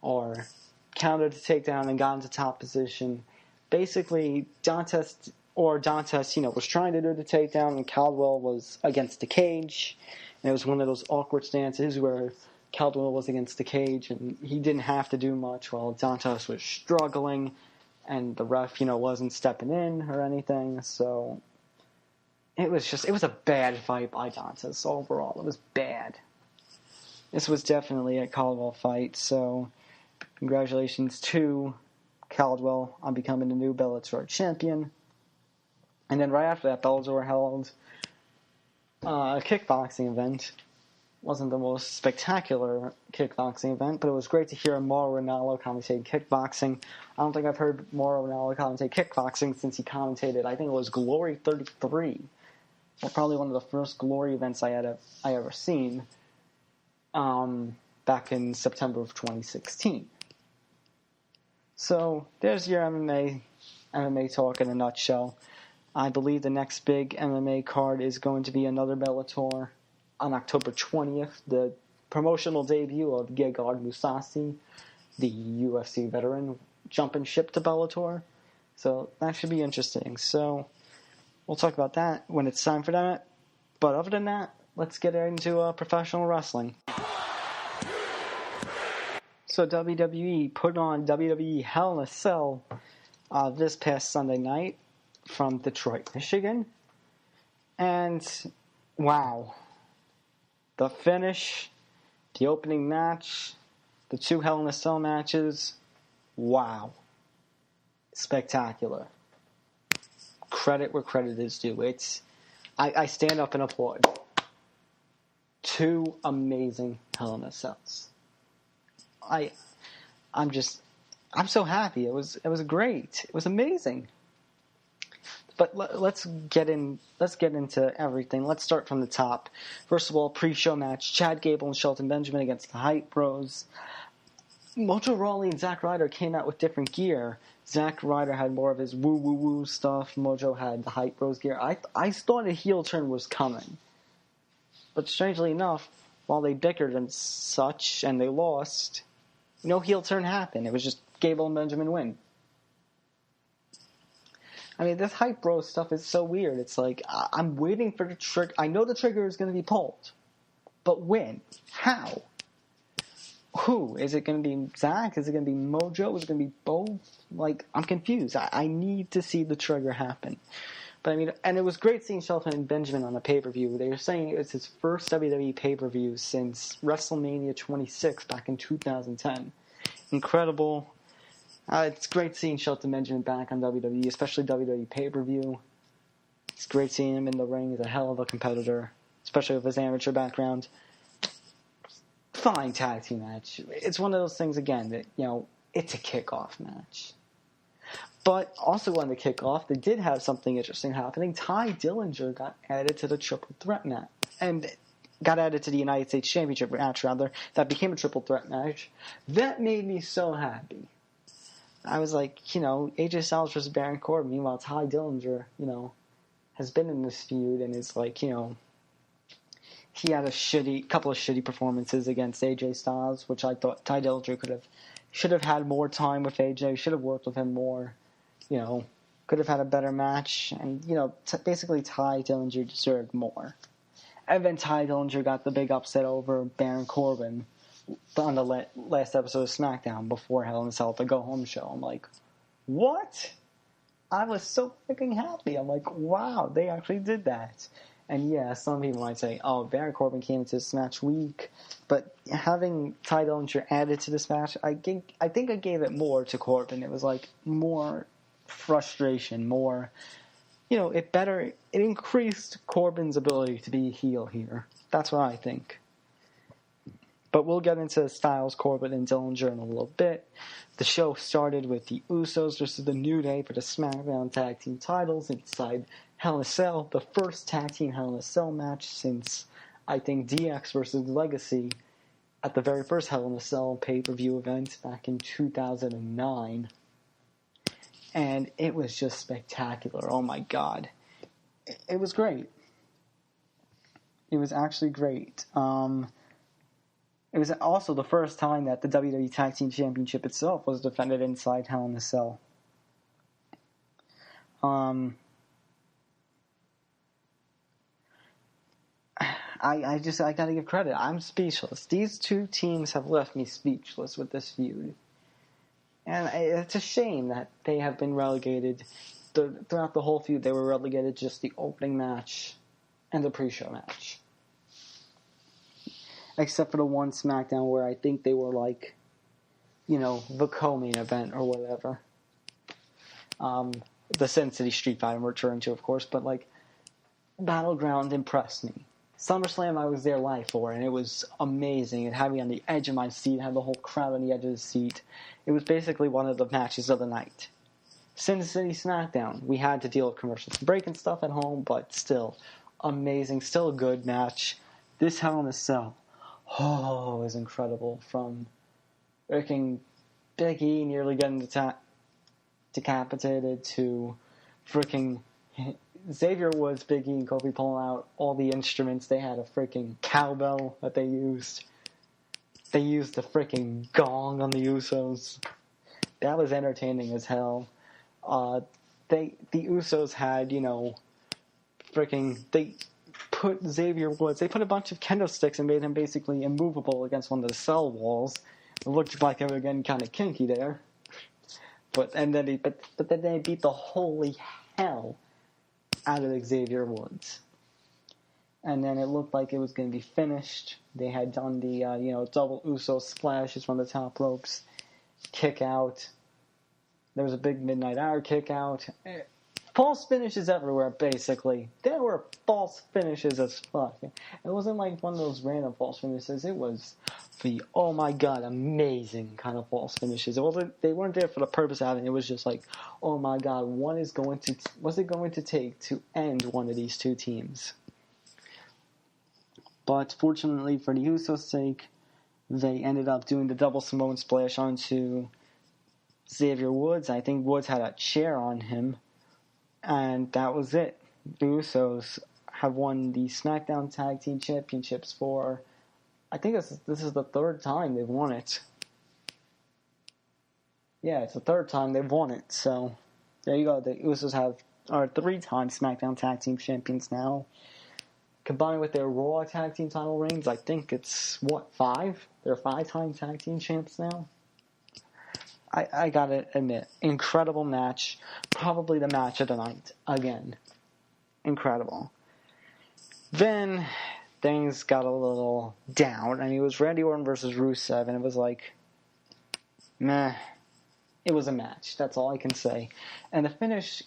or countered the takedown and got into top position. Basically, Dantas, was trying to do the takedown and Caldwell was against the cage. And it was one of those awkward stances where Caldwell was against the cage and he didn't have to do much while Dantas was struggling and the ref, wasn't stepping in or anything. So it was a bad fight by Dantas overall. It was bad. This was definitely a Caldwell fight, so congratulations to Caldwell on becoming the new Bellator champion. And then right after that, Bellator held a kickboxing event. Wasn't the most spectacular kickboxing event, but it was great to hear Mauro Ranallo commentate kickboxing. I don't think I've heard Mauro Ranallo commentate kickboxing since he commentated, I think it was Glory 33. Well, probably one of the first Glory events I ever seen back in September of 2016. So there's your MMA talk in a nutshell. I believe the next big MMA card is going to be another Bellator on October 20th, the promotional debut of Gegard Mousasi, the UFC veteran, jumping ship to Bellator. So that should be interesting. So we'll talk about that when it's time for that. But other than that, let's get into professional wrestling. So WWE put on WWE Hell in a Cell this past Sunday night from Detroit, Michigan. And wow. The finish, the opening match, the 2 Hell in a Cell matches, wow. Spectacular. Credit where credit is due. I stand up and applaud. 2 amazing Hell in a Cells. I'm so happy. It was great. It was amazing. But let's get into everything. Let's start from the top. First of all, pre-show match: Chad Gable and Shelton Benjamin against the Hype Bros. Mojo Rawley and Zack Ryder came out with different gear. Zack Ryder had more of his woo stuff. Mojo had the Hype Bros gear. I thought a heel turn was coming, but strangely enough, while they bickered and such and they lost, no heel turn happened. It was just Gable and Benjamin win. I mean, this Hype Bros stuff is so weird. It's like, I'm waiting for the trigger. I know the trigger is going to be pulled. But when? How? Who? Is it going to be Zach? Is it going to be Mojo? Is it going to be both? Like, I'm confused. I need to see the trigger happen. But I mean, and it was great seeing Shelton and Benjamin on the pay-per-view. They were saying it was his first WWE pay-per-view since WrestleMania 26 back in 2010. Incredible. It's great seeing Shelton Benjamin back on WWE, especially WWE pay-per-view. It's great seeing him in the ring. He's a hell of a competitor, especially with his amateur background. Fine tag team match. It's one of those things, again, that, it's a kickoff match. But also on the kickoff, they did have something interesting happening. Ty Dillinger got added to the triple threat match. And got added to the United States Championship match, rather. That became a triple threat match. That made me so happy. I was like, AJ Styles versus Baron Corbin. Meanwhile, Ty Dillinger, has been in this feud and is like, he had a couple of shitty performances against AJ Styles, which I thought Ty Dillinger should have had more time with AJ, should have worked with him more, could have had a better match, and, basically Ty Dillinger deserved more. And then Ty Dillinger got the big upset over Baron Corbin on the last episode of SmackDown before Hell in a Cell, the go-home show. I'm like, what? I was so freaking happy. I'm like, wow, they actually did that. And yeah, some people might say, oh, Baron Corbin came into this match weak. But having Ty Dillinger added to this match, I think I gave it more to Corbin. It was like more frustration, more, it increased Corbin's ability to be a heel here. That's what I think. But we'll get into Styles, Corbin, and Dillinger in a little bit. The show started with the Usos versus the New Day for the SmackDown Tag Team titles inside Hell in a Cell, the first Tag Team Hell in a Cell match since, I think, DX versus Legacy at the very first Hell in a Cell pay-per-view event back in 2009. And it was just spectacular. Oh my god. It was great. It was actually great. It was also the first time that the WWE Tag Team Championship itself was defended inside Hell in a Cell. I gotta give credit. I'm speechless. These two teams have left me speechless with this feud. And it's a shame that they have been relegated. Throughout the whole feud, they were relegated to just the opening match and the pre-show match. Except for the one SmackDown where I think they were like, the co-main event or whatever. The Sin City Street Fight I'm referring to, of course, but Battleground impressed me. SummerSlam I was there live for, and it was amazing. It had me on the edge of my seat, had the whole crowd on the edge of the seat. It was basically one of the matches of the night. Sin City SmackDown, we had to deal with commercials and break and stuff at home, but still, amazing, still a good match. This Hell in a Cell, it was incredible. From freaking Big E nearly getting decapitated to freaking Xavier Woods, Big E, and Kofi pulling out all the instruments. They had a freaking cowbell that they used. They used the freaking gong on the Usos. That was entertaining as hell. The Usos had, they put Xavier Woods, they put a bunch of kendo sticks and made him basically immovable against one of the cell walls. It looked like they were getting kind of kinky there. But then they beat the holy hell out of Xavier Woods. And then it looked like it was going to be finished. They had done the, double Uso splashes from the top ropes, kick out. There was a big Midnight Hour kick out. False finishes everywhere, basically. There were false finishes as fuck. It wasn't like one of those random false finishes. It was the, oh my god, amazing kind of false finishes. They weren't there for the purpose of it. It was just like, oh my god, what's it going to take to end one of these two teams? But fortunately for the Usos' sake, they ended up doing the double Samoan splash onto Xavier Woods. I think Woods had a chair on him. And that was it. The Usos have won the SmackDown Tag Team Championships for, I think this is the third time they've won it. Yeah, it's the third time they've won it. So, there you go. The Usos are 3-time SmackDown Tag Team Champions now. Combined with their Raw Tag Team title reigns, I think it's, 5? They're 5-time Tag Team Champs now. I gotta admit, incredible match. Probably the match of the night. Again. Incredible. Then, things got a little down. I mean, it was Randy Orton versus Rusev, and it was like, meh. It was a match. That's all I can say. And the finish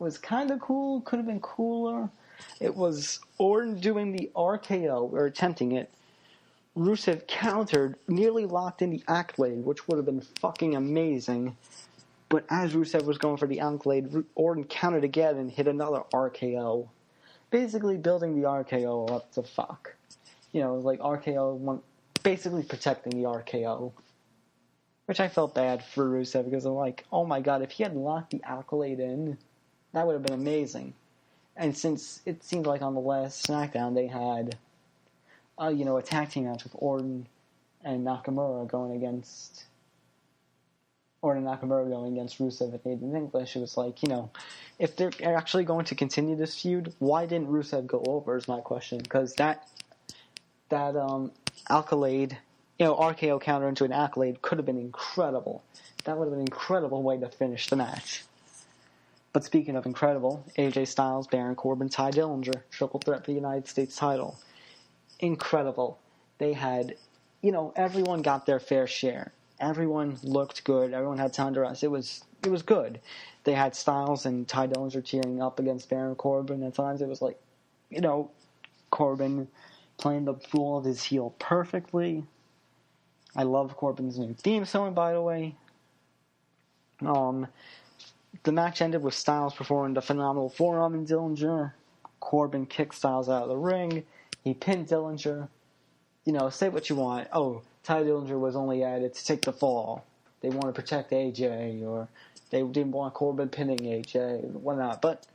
was kind of cool. Could have been cooler. It was Orton doing the RKO, or attempting it. Rusev countered, nearly locked in the Accolade, which would have been fucking amazing. But as Rusev was going for the Accolade, Orton countered again and hit another RKO. Basically building the RKO up to fuck. It was like RKO, basically protecting the RKO. Which I felt bad for Rusev because I'm like, oh my god, if he had locked the Accolade in, that would have been amazing. And since it seemed like on the last SmackDown they had a tag team match with Orton and Nakamura going against Rusev and Nathan English, it was like, if they're actually going to continue this feud, why didn't Rusev go over is my question. Because that Accolade, RKO counter into an Accolade could have been incredible. That would have been an incredible way to finish the match. But speaking of incredible, AJ Styles, Baron Corbin, Ty Dillinger, triple threat for the United States title. Incredible. They had, everyone got their fair share. Everyone looked good. Everyone had time to rest. It was good. They had Styles and Ty Dillinger tearing up against Baron Corbin. At times it was like, Corbin playing the fool of his heel perfectly. I love Corbin's new theme song, by the way. The match ended with Styles performing the phenomenal forearm in Dillinger. Corbin kicked Styles out of the ring. He pinned Dillinger. Say what you want. Oh, Ty Dillinger was only added to take the fall. They want to protect AJ, or they didn't want Corbin pinning AJ, whatnot. But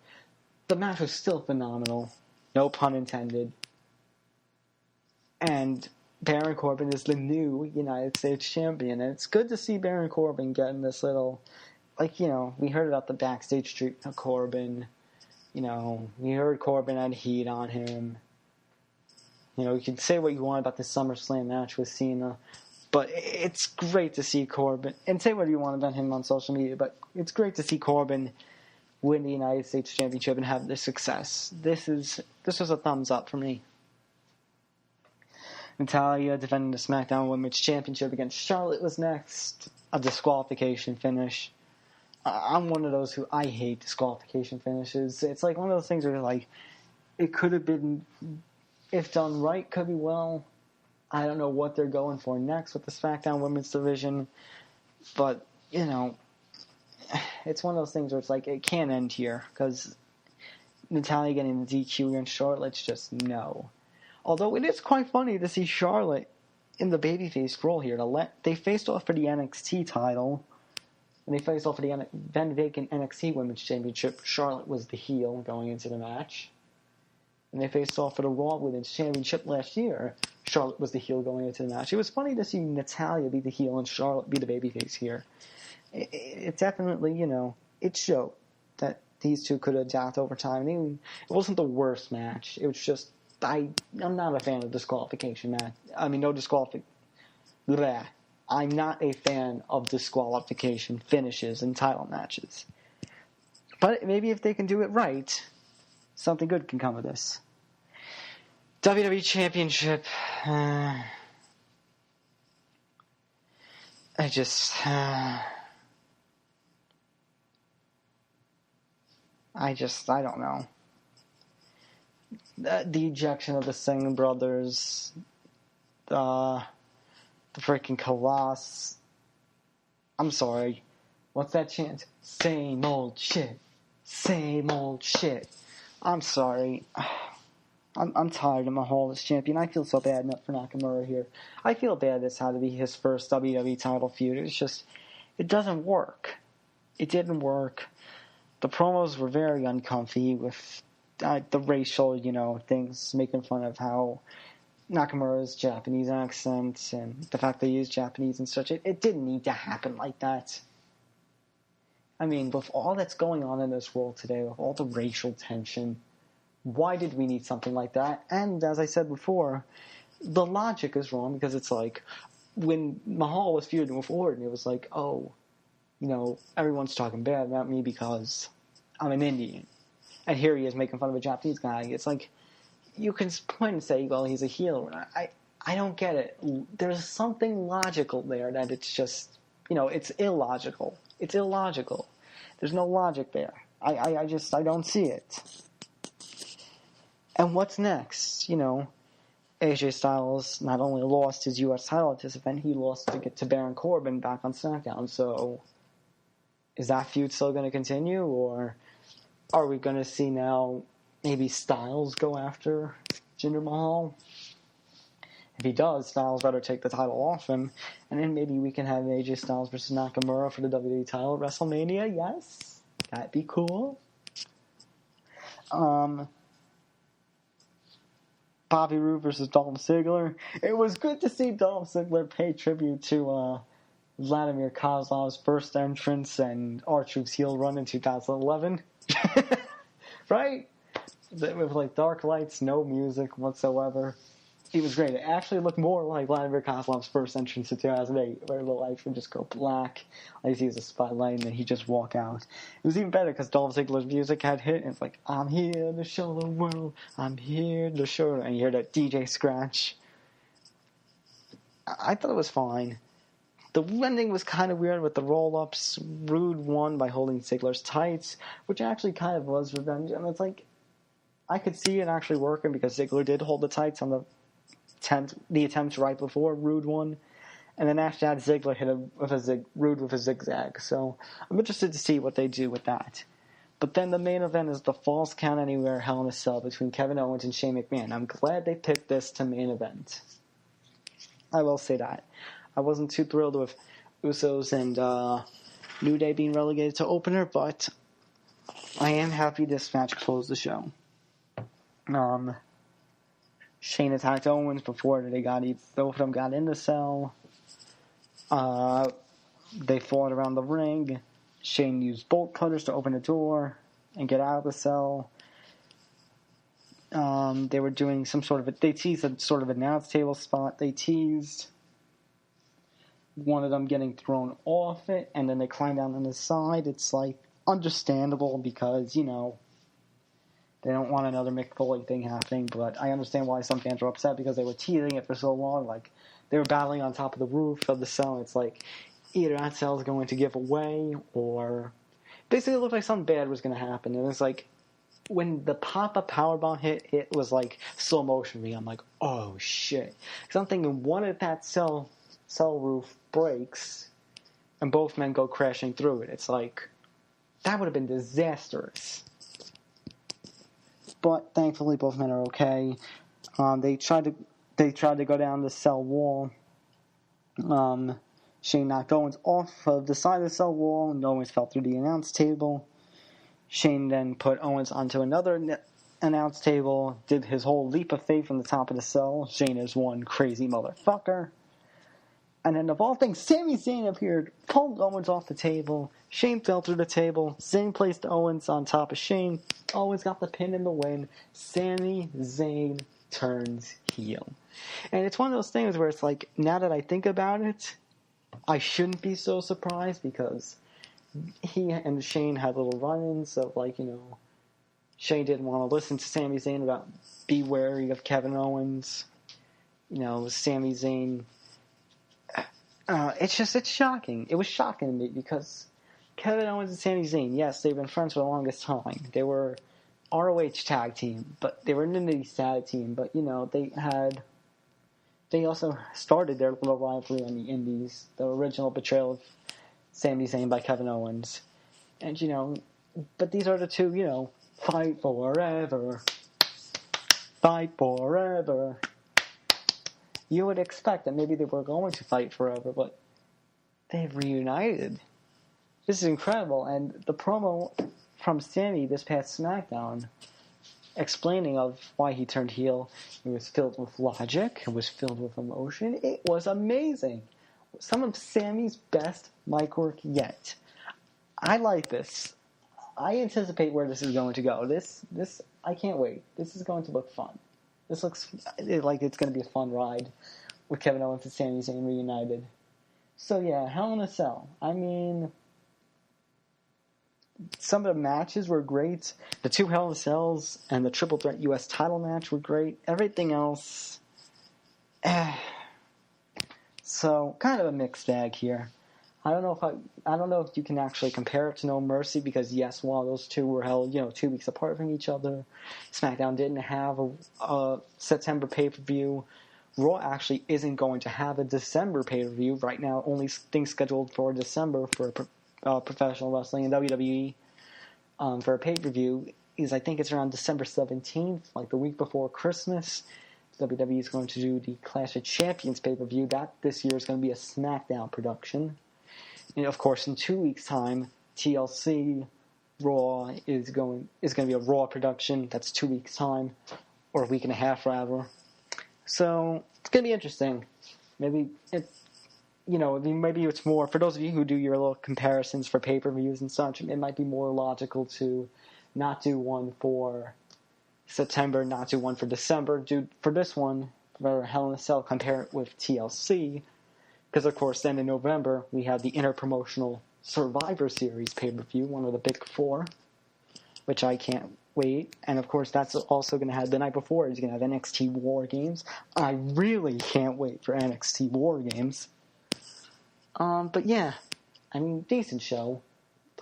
the match was still phenomenal. No pun intended. And Baron Corbin is the new United States champion. And it's good to see Baron Corbin getting this little, we heard about the backstage treatment of Corbin. We heard Corbin had heat on him. You can say what you want about the SummerSlam match with Cena, but it's great to see Corbin, and say what you want about him on social media, but it's great to see Corbin win the United States Championship and have this success. This was a thumbs up for me. Natalya defending the SmackDown Women's Championship against Charlotte was next. A disqualification finish. I'm one of those who I hate disqualification finishes. It's like one of those things where it could have been, if done right, could be well. I don't know what they're going for next with the SmackDown Women's Division, but it's one of those things where it's like it can't end here because Natalya getting the DQ against Charlotte's just no. Although it is quite funny to see Charlotte in the babyface role here. They faced off for the NXT title. And they faced off for the then vacant NXT Women's Championship. Charlotte was the heel going into the match. And they faced off for the Raw Women's Championship last year. Charlotte was the heel going into the match. It was funny to see Natalya be the heel and Charlotte be the babyface here. It definitely, it showed that these two could adapt over time. It wasn't the worst match. It was just, I'm not a fan of disqualification match. I mean, no disqualification. I'm not a fan of disqualification finishes in title matches. But maybe if they can do it right, something good can come of this. WWE Championship. I don't know. The ejection of the Singh brothers, the freaking Colossus. I'm sorry. What's that chant? Same old shit. Same old shit. I'm sorry. I'm tired of Mahal as champion. I feel so bad for Nakamura here. I feel bad this had to be his first WWE title feud. It's just, it doesn't work. It didn't work. The promos were very uncomfy with the racial, things, making fun of how Nakamura's Japanese accent and the fact they use Japanese and such. It didn't need to happen like that. I mean, with all that's going on in this world today, with all the racial tension, why did we need something like that? And as I said before, the logic is wrong because it's like when Mahal was feuding with Orton, it was like, oh, everyone's talking bad about me because I'm an Indian. And here he is making fun of a Japanese guy. It's like, you can point and say, well, he's a heel. I don't get it. There's something logical there that it's just, it's illogical. It's illogical. There's no logic there. I don't see it. And what's next? AJ Styles not only lost his U.S. title at this event, he lost to get to Baron Corbin back on SmackDown. So, is that feud still going to continue? Or are we going to see now maybe Styles go after Jinder Mahal? If he does, Styles better take the title off him. And then maybe we can have AJ Styles versus Nakamura for the WWE title at WrestleMania. Yes? That'd be cool. Bobby Roode versus Dolph Ziggler. It was good to see Dolph Ziggler pay tribute to Vladimir Kozlov's first entrance and R-Truth's heel run in 2011. Right? With dark lights, no music whatsoever. It was great. It actually looked more like Vladimir Kozlov's first entrance in 2008, where the lights would just go black. I see as a spotlight, and then he'd just walk out. It was even better because Dolph Ziggler's music had hit, and it's like, I'm here to show the world, I'm here to show, and you hear that DJ scratch. I thought it was fine. The ending was kind of weird with the roll-ups. Rude won by holding Ziggler's tights, which actually kind of was revenge, and it's like, I could see it actually working because Ziggler did hold the tights on the attempt right before Rude won, and then after that Ziggler hit him with Rude with a zigzag. So I'm interested to see what they do with that. But then the main event is the Falls Count Anywhere Hell in a Cell between Kevin Owens and Shane McMahon. I'm glad they picked this to main event. I will say that. I wasn't too thrilled with Usos and New Day being relegated to opener, but I am happy this match closed the show. Shane attacked Owens before both of them got in the cell. They fought around the ring. Shane used bolt cutters to open the door and get out of the cell. They were doing they teased a sort of announce table spot. They teased one of them getting thrown off it, and then they climb down on the side. It's like understandable because, they don't want another Mick Foley thing happening, but I understand why some fans are upset because they were teasing it for so long. Like, they were battling on top of the roof of the cell, and it's like, either that cell is going to give away, or basically it looked like something bad was going to happen. And it's like, when the pop-up powerbomb hit, it was like slow motion for me. I'm like, oh shit. Because I'm thinking, what if that cell roof breaks and both men go crashing through it? It's like, that would have been disastrous. But thankfully both men are okay. They tried to go down the cell wall. Shane knocked Owens off of the side of the cell wall, and Owens fell through the announce table. Shane then put Owens onto another announce table, did his whole leap of faith from the top of the cell. Shane is one crazy motherfucker. And then, of all things, Sami Zayn appeared, pulled Owens off the table. Shane fell through the table. Zayn placed Owens on top of Shane. Owens got the pin in the win. Sami Zayn turns heel. And it's one of those things where it's like, now that I think about it, I shouldn't be so surprised because he and Shane had little run-ins of, like, Shane didn't want to listen to Sami Zayn about be wary of Kevin Owens. Sami Zayn... it's shocking. It was shocking to me because Kevin Owens and Sami Zayn, yes, they've been friends for the longest time. They were ROH tag team, but they were an indies tag team. But, they also started their little rivalry on the indies, the original betrayal of Sami Zayn by Kevin Owens. And, but these are the two, fight forever. Fight forever. You would expect that maybe they were going to fight forever, but they've reunited. This is incredible. And the promo from Sami this past SmackDown, explaining of why he turned heel, it was filled with logic, it was filled with emotion, it was amazing. Some of Sami's best mic work yet. I like this. I anticipate where this is going to go. This I can't wait. This is going to look fun. This looks like it's going to be a fun ride with Kevin Owens and Sami Zayn reunited. So yeah, Hell in a Cell. I mean, some of the matches were great. The two Hell in a Cells and the Triple Threat U.S. title match were great. Everything else, So kind of a mixed bag here. I don't know if you can actually compare it to No Mercy because yes, while those two were held 2 weeks apart from each other, SmackDown didn't have a September pay-per-view. Raw actually isn't going to have a December pay-per-view right now. Only things scheduled for December for professional wrestling and WWE for a pay-per-view is I think it's around December 17th, like the week before Christmas. WWE is going to do the Clash of Champions pay-per-view. That this year is going to be a SmackDown production. And of course, in 2 weeks' time, TLC Raw is going to be a Raw production. That's 2 weeks' time, or a week and a half, rather. So it's going to be interesting. Maybe it's more for those of you who do your little comparisons for pay-per-views and such. It might be more logical to not do one for September, not do one for December. Do for this one for Hell in a Cell, compare it with TLC. Because, of course, then in November, we have the Interpromotional Survivor Series pay-per-view, one of the big four, which I can't wait. And, of course, that's also going to have the night before. It's going to have NXT War Games. I really can't wait for NXT War Games. But, yeah, I mean, decent show.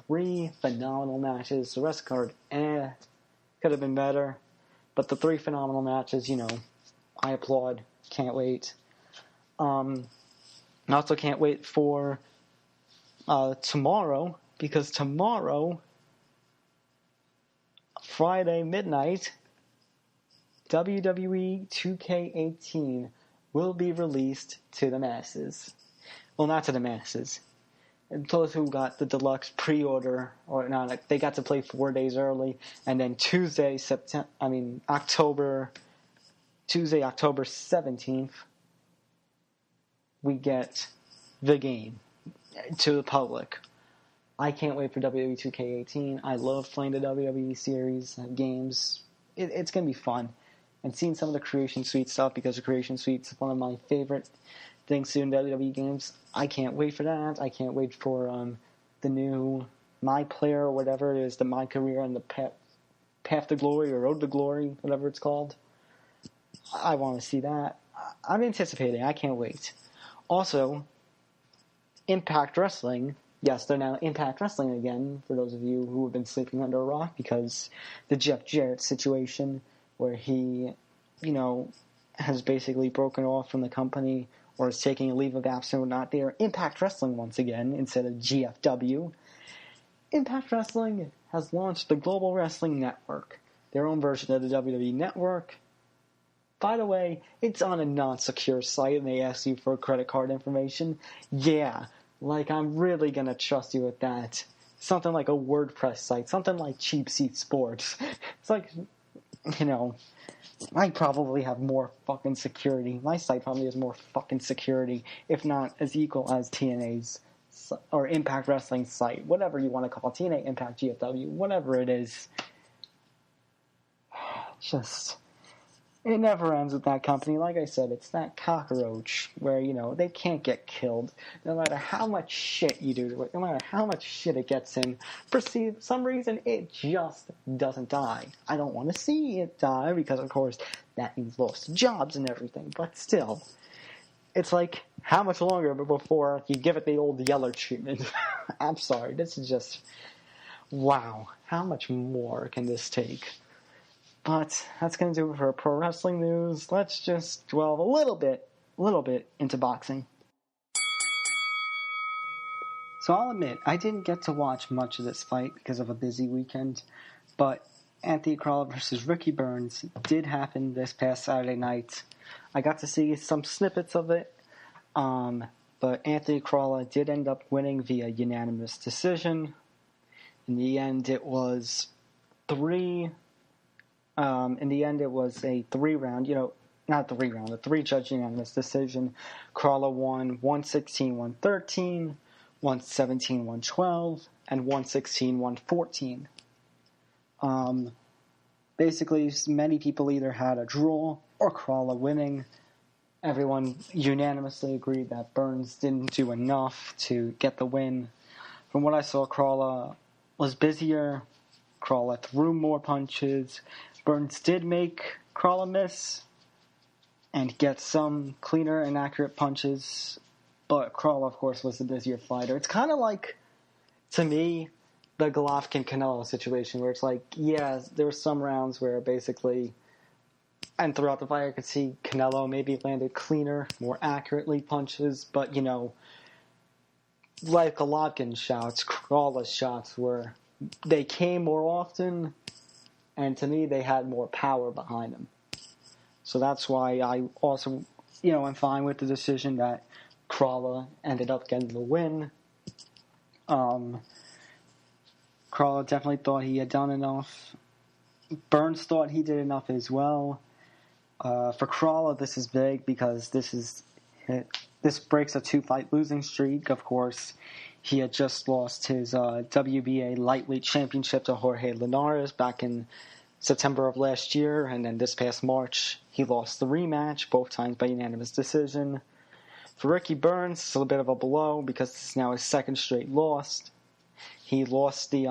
3 phenomenal matches. The rest of the card, could have been better. But the 3 phenomenal matches, I applaud. Can't wait. I also can't wait for tomorrow, because tomorrow, Friday midnight, WWE 2K18 will be released to the masses. Well, not to the masses. And those who got the deluxe pre-order, or not, they got to play 4 days early, and then Tuesday, October Tuesday, October 17th, we get the game to the public. I can't wait for WWE 2K18. I love playing the WWE series games. It's going to be fun. And seeing some of the Creation Suite stuff, because the Creation Suite's one of my favorite things to do in WWE games. I can't wait for that. I can't wait for the new My Player or whatever it is, the My Career and the Path to Glory or Road to Glory, whatever it's called. I want to see that. I'm anticipating. I can't wait. Also, Impact Wrestling. Yes, they're now Impact Wrestling again, for those of you who have been sleeping under a rock, because the Jeff Jarrett situation where he, has basically broken off from the company or is taking a leave of absence or not. They are Impact Wrestling once again instead of GFW. Impact Wrestling has launched the Global Wrestling Network, their own version of the WWE Network. By the way, it's on a non-secure site and they ask you for credit card information. Yeah. I'm really going to trust you with that. Something like a WordPress site. Something like Cheap Seat Sports. It's like, I probably have more fucking security. My site probably has more fucking security, if not as equal as TNA's or Impact Wrestling site. Whatever you want to call it. TNA, Impact, GFW, whatever it is. It never ends with that company. Like I said, it's that cockroach where, they can't get killed. No matter how much shit you do to it, no matter how much shit it gets in, for some reason, it just doesn't die. I don't want to see it die because, of course, that means lost jobs and everything. But still, it's like, how much longer before you give it the old Yeller treatment? I'm sorry, this is just, wow. How much more can this take? But that's going to do it for pro wrestling news. Let's just delve a little bit into boxing. So I'll admit, I didn't get to watch much of this fight because of a busy weekend, but Anthony Crawler versus Ricky Burns did happen this past Saturday night. I got to see some snippets of it, but Anthony Crawler did end up winning via unanimous decision. In the end, it was a 3-judge unanimous decision. Crawler won 116-113, 117-112, and 116-114. Basically, many people either had a draw or Crawler winning. Everyone unanimously agreed that Burns didn't do enough to get the win. From what I saw, Crawler was busier. Crawler threw more punches. Burns did make Crawler miss and get some cleaner and accurate punches, but Crawler, of course, was the busier fighter. It's kind of like, to me, the Golovkin-Canelo situation, where it's like, yeah, there were some rounds where basically, and throughout the fight, I could see Canelo maybe landed cleaner, more accurately punches, but, like Golovkin's shots, Crawler's shots they came more often, and to me, they had more power behind them. So that's why I also, I'm fine with the decision that Crawler ended up getting the win. Crawler definitely thought he had done enough. Burns thought he did enough as well. For Crawler, this is big because this breaks a 2-fight losing streak. Of course, he had just lost his WBA lightweight championship to Jorge Linares back in September of last year, and then this past March, he lost the rematch, both times by unanimous decision. For Ricky Burns, it's a bit of a blow because this is now his second straight loss. He lost the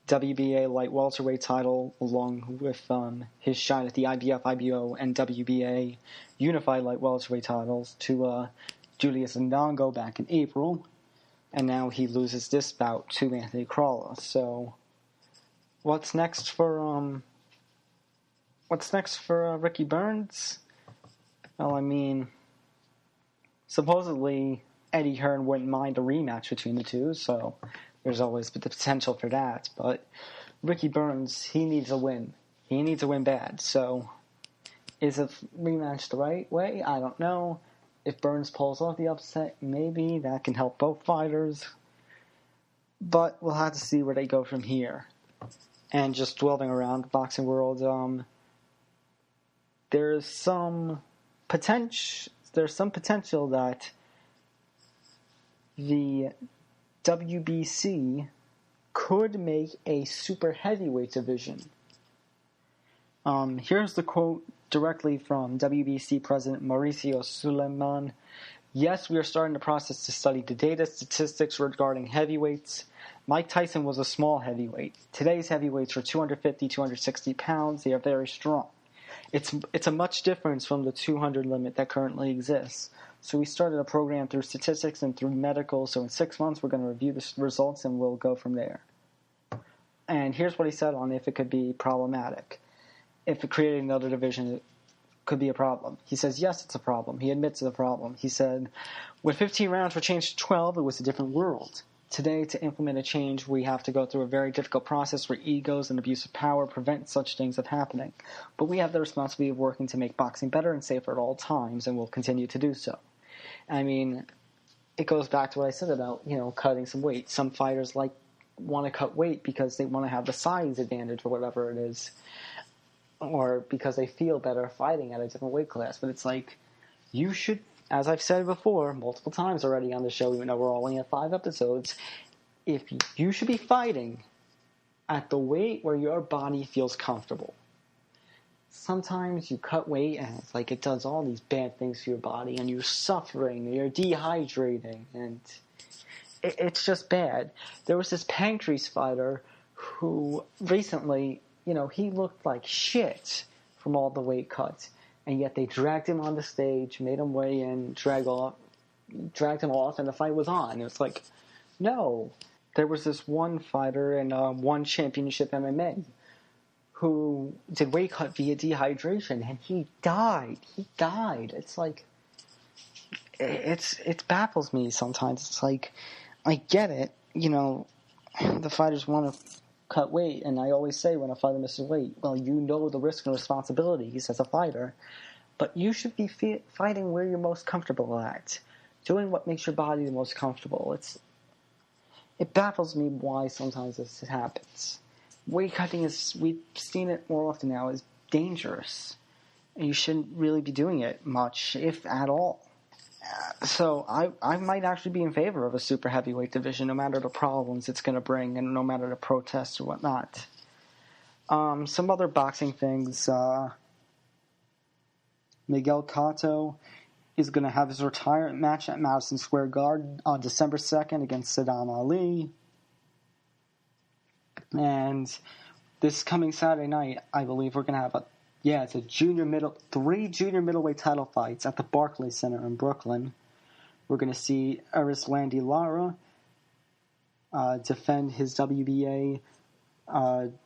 WBA light welterweight title along with his shot at the IBF, IBO, and WBA unified light welterweight titles to Julius Ndongo back in April, and now he loses this bout to Anthony Crawler. So, what's next for Ricky Burns? Well, supposedly Eddie Hearn wouldn't mind a rematch between the two, so there's always the potential for that. But Ricky Burns, he needs a win. He needs a win bad. So is a rematch the right way? I don't know. If Burns pulls off the upset, maybe that can help both fighters. But we'll have to see where they go from here. And just dwelling around the boxing world, there's some potential that the WBC could make a super heavyweight division. Here's the quote directly from WBC President Mauricio Suleiman. Yes, we are starting the process to study the data statistics regarding heavyweights. Mike Tyson was a small heavyweight. Today's heavyweights are 250, 260 pounds. They are very strong. It's a much difference from the 200 limit that currently exists. So we started a program through statistics and through medical. So in 6 months, we're going to review the results and we'll go from there. And here's what he said on if it could be problematic. If it created another division, it could be a problem. He says, yes, it's a problem. He admits to the problem. He said, when 15 rounds were changed to 12, it was a different world. Today, to implement a change, we have to go through a very difficult process where egos and abuse of power prevent such things from happening. But we have the responsibility of working to make boxing better and safer at all times, and we'll continue to do so. I mean, it goes back to what I said about, cutting some weight. Some fighters want to cut weight because they want to have the size advantage or whatever it is, or because they feel better fighting at a different weight class. But it's like, you should, as I've said before multiple times already on the show, even though we're only at 5 episodes, if you should be fighting at the weight where your body feels comfortable. Sometimes you cut weight and it's like it does all these bad things to your body and you're suffering and you're dehydrating and it's just bad. There was this Pancrase fighter who recently, he looked like shit from all the weight cuts. And yet they dragged him on the stage, made him weigh in, dragged him off, and the fight was on. It was like, no. There was this one fighter in one championship MMA who did weight cut via dehydration, and he died. It's like, it baffles me sometimes. It's like, I get it. The fighters want to cut weight, and I always say when a fighter misses weight, well, the risk and responsibilities as a fighter, but you should be fighting where you're most comfortable at, doing what makes your body the most comfortable. It baffles me why sometimes this happens. Weight cutting we've seen it more often now, is dangerous, and you shouldn't really be doing it much, if at all. So I might actually be in favor of a super heavyweight division, no matter the problems it's going to bring and no matter the protests or whatnot. Some other boxing things. Miguel Cotto is going to have his retirement match at Madison Square Garden on December 2nd against Saddam Ali. And this coming Saturday night, I believe we're going to have it's a 3 junior middleweight title fights at the Barclays Center in Brooklyn. We're going to see Erislandy Lara defend his WBA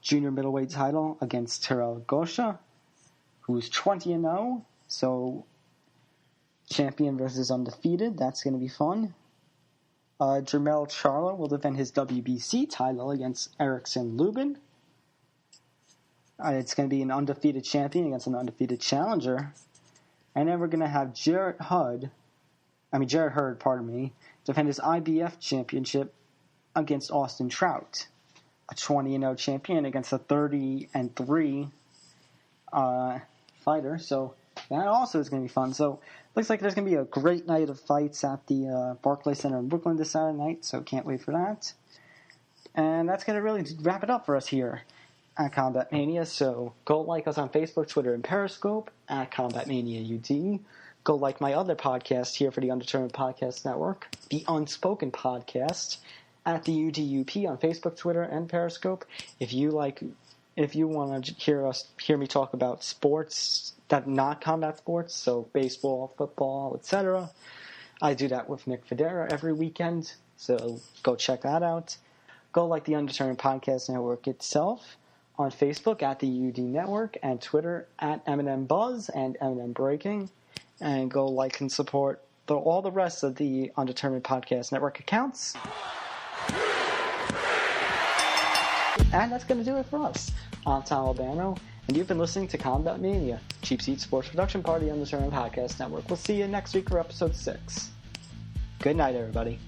junior middleweight title against Terrell Gosha, who's 20-0. So, champion versus undefeated. That's going to be fun. Jermell Charlo will defend his WBC title against Erickson Lubin. It's going to be an undefeated champion against an undefeated challenger. And then we're going to have Jarrett Hurd, defend his IBF championship against Austin Trout, a 20-0 champion against a 30-3 fighter. So that also is going to be fun. So looks like there's going to be a great night of fights at the Barclays Center in Brooklyn this Saturday night, so can't wait for that. And that's going to really wrap it up for us here at Combat Mania. So go like us on Facebook, Twitter, and Periscope at Combat Mania UD. Go like my other podcast here for the Undetermined Podcast Network, the Unspoken Podcast, at the UDUP on Facebook, Twitter, and Periscope. If you want to hear me talk about sports that not combat sports, so baseball, football, etc., I do that with Nick Federa every weekend. So go check that out. Go like the Undetermined Podcast Network itself on Facebook at the UD Network and Twitter at Eminem Buzz and Eminem Breaking. And go like and support all the rest of the Undetermined Podcast Network accounts. And that's going to do it for us. I'm Tom Albano, and you've been listening to Combat Mania, Cheap Seat Sports Production Party on the Undetermined Podcast Network. We'll see you next week for episode 6. Good night, everybody.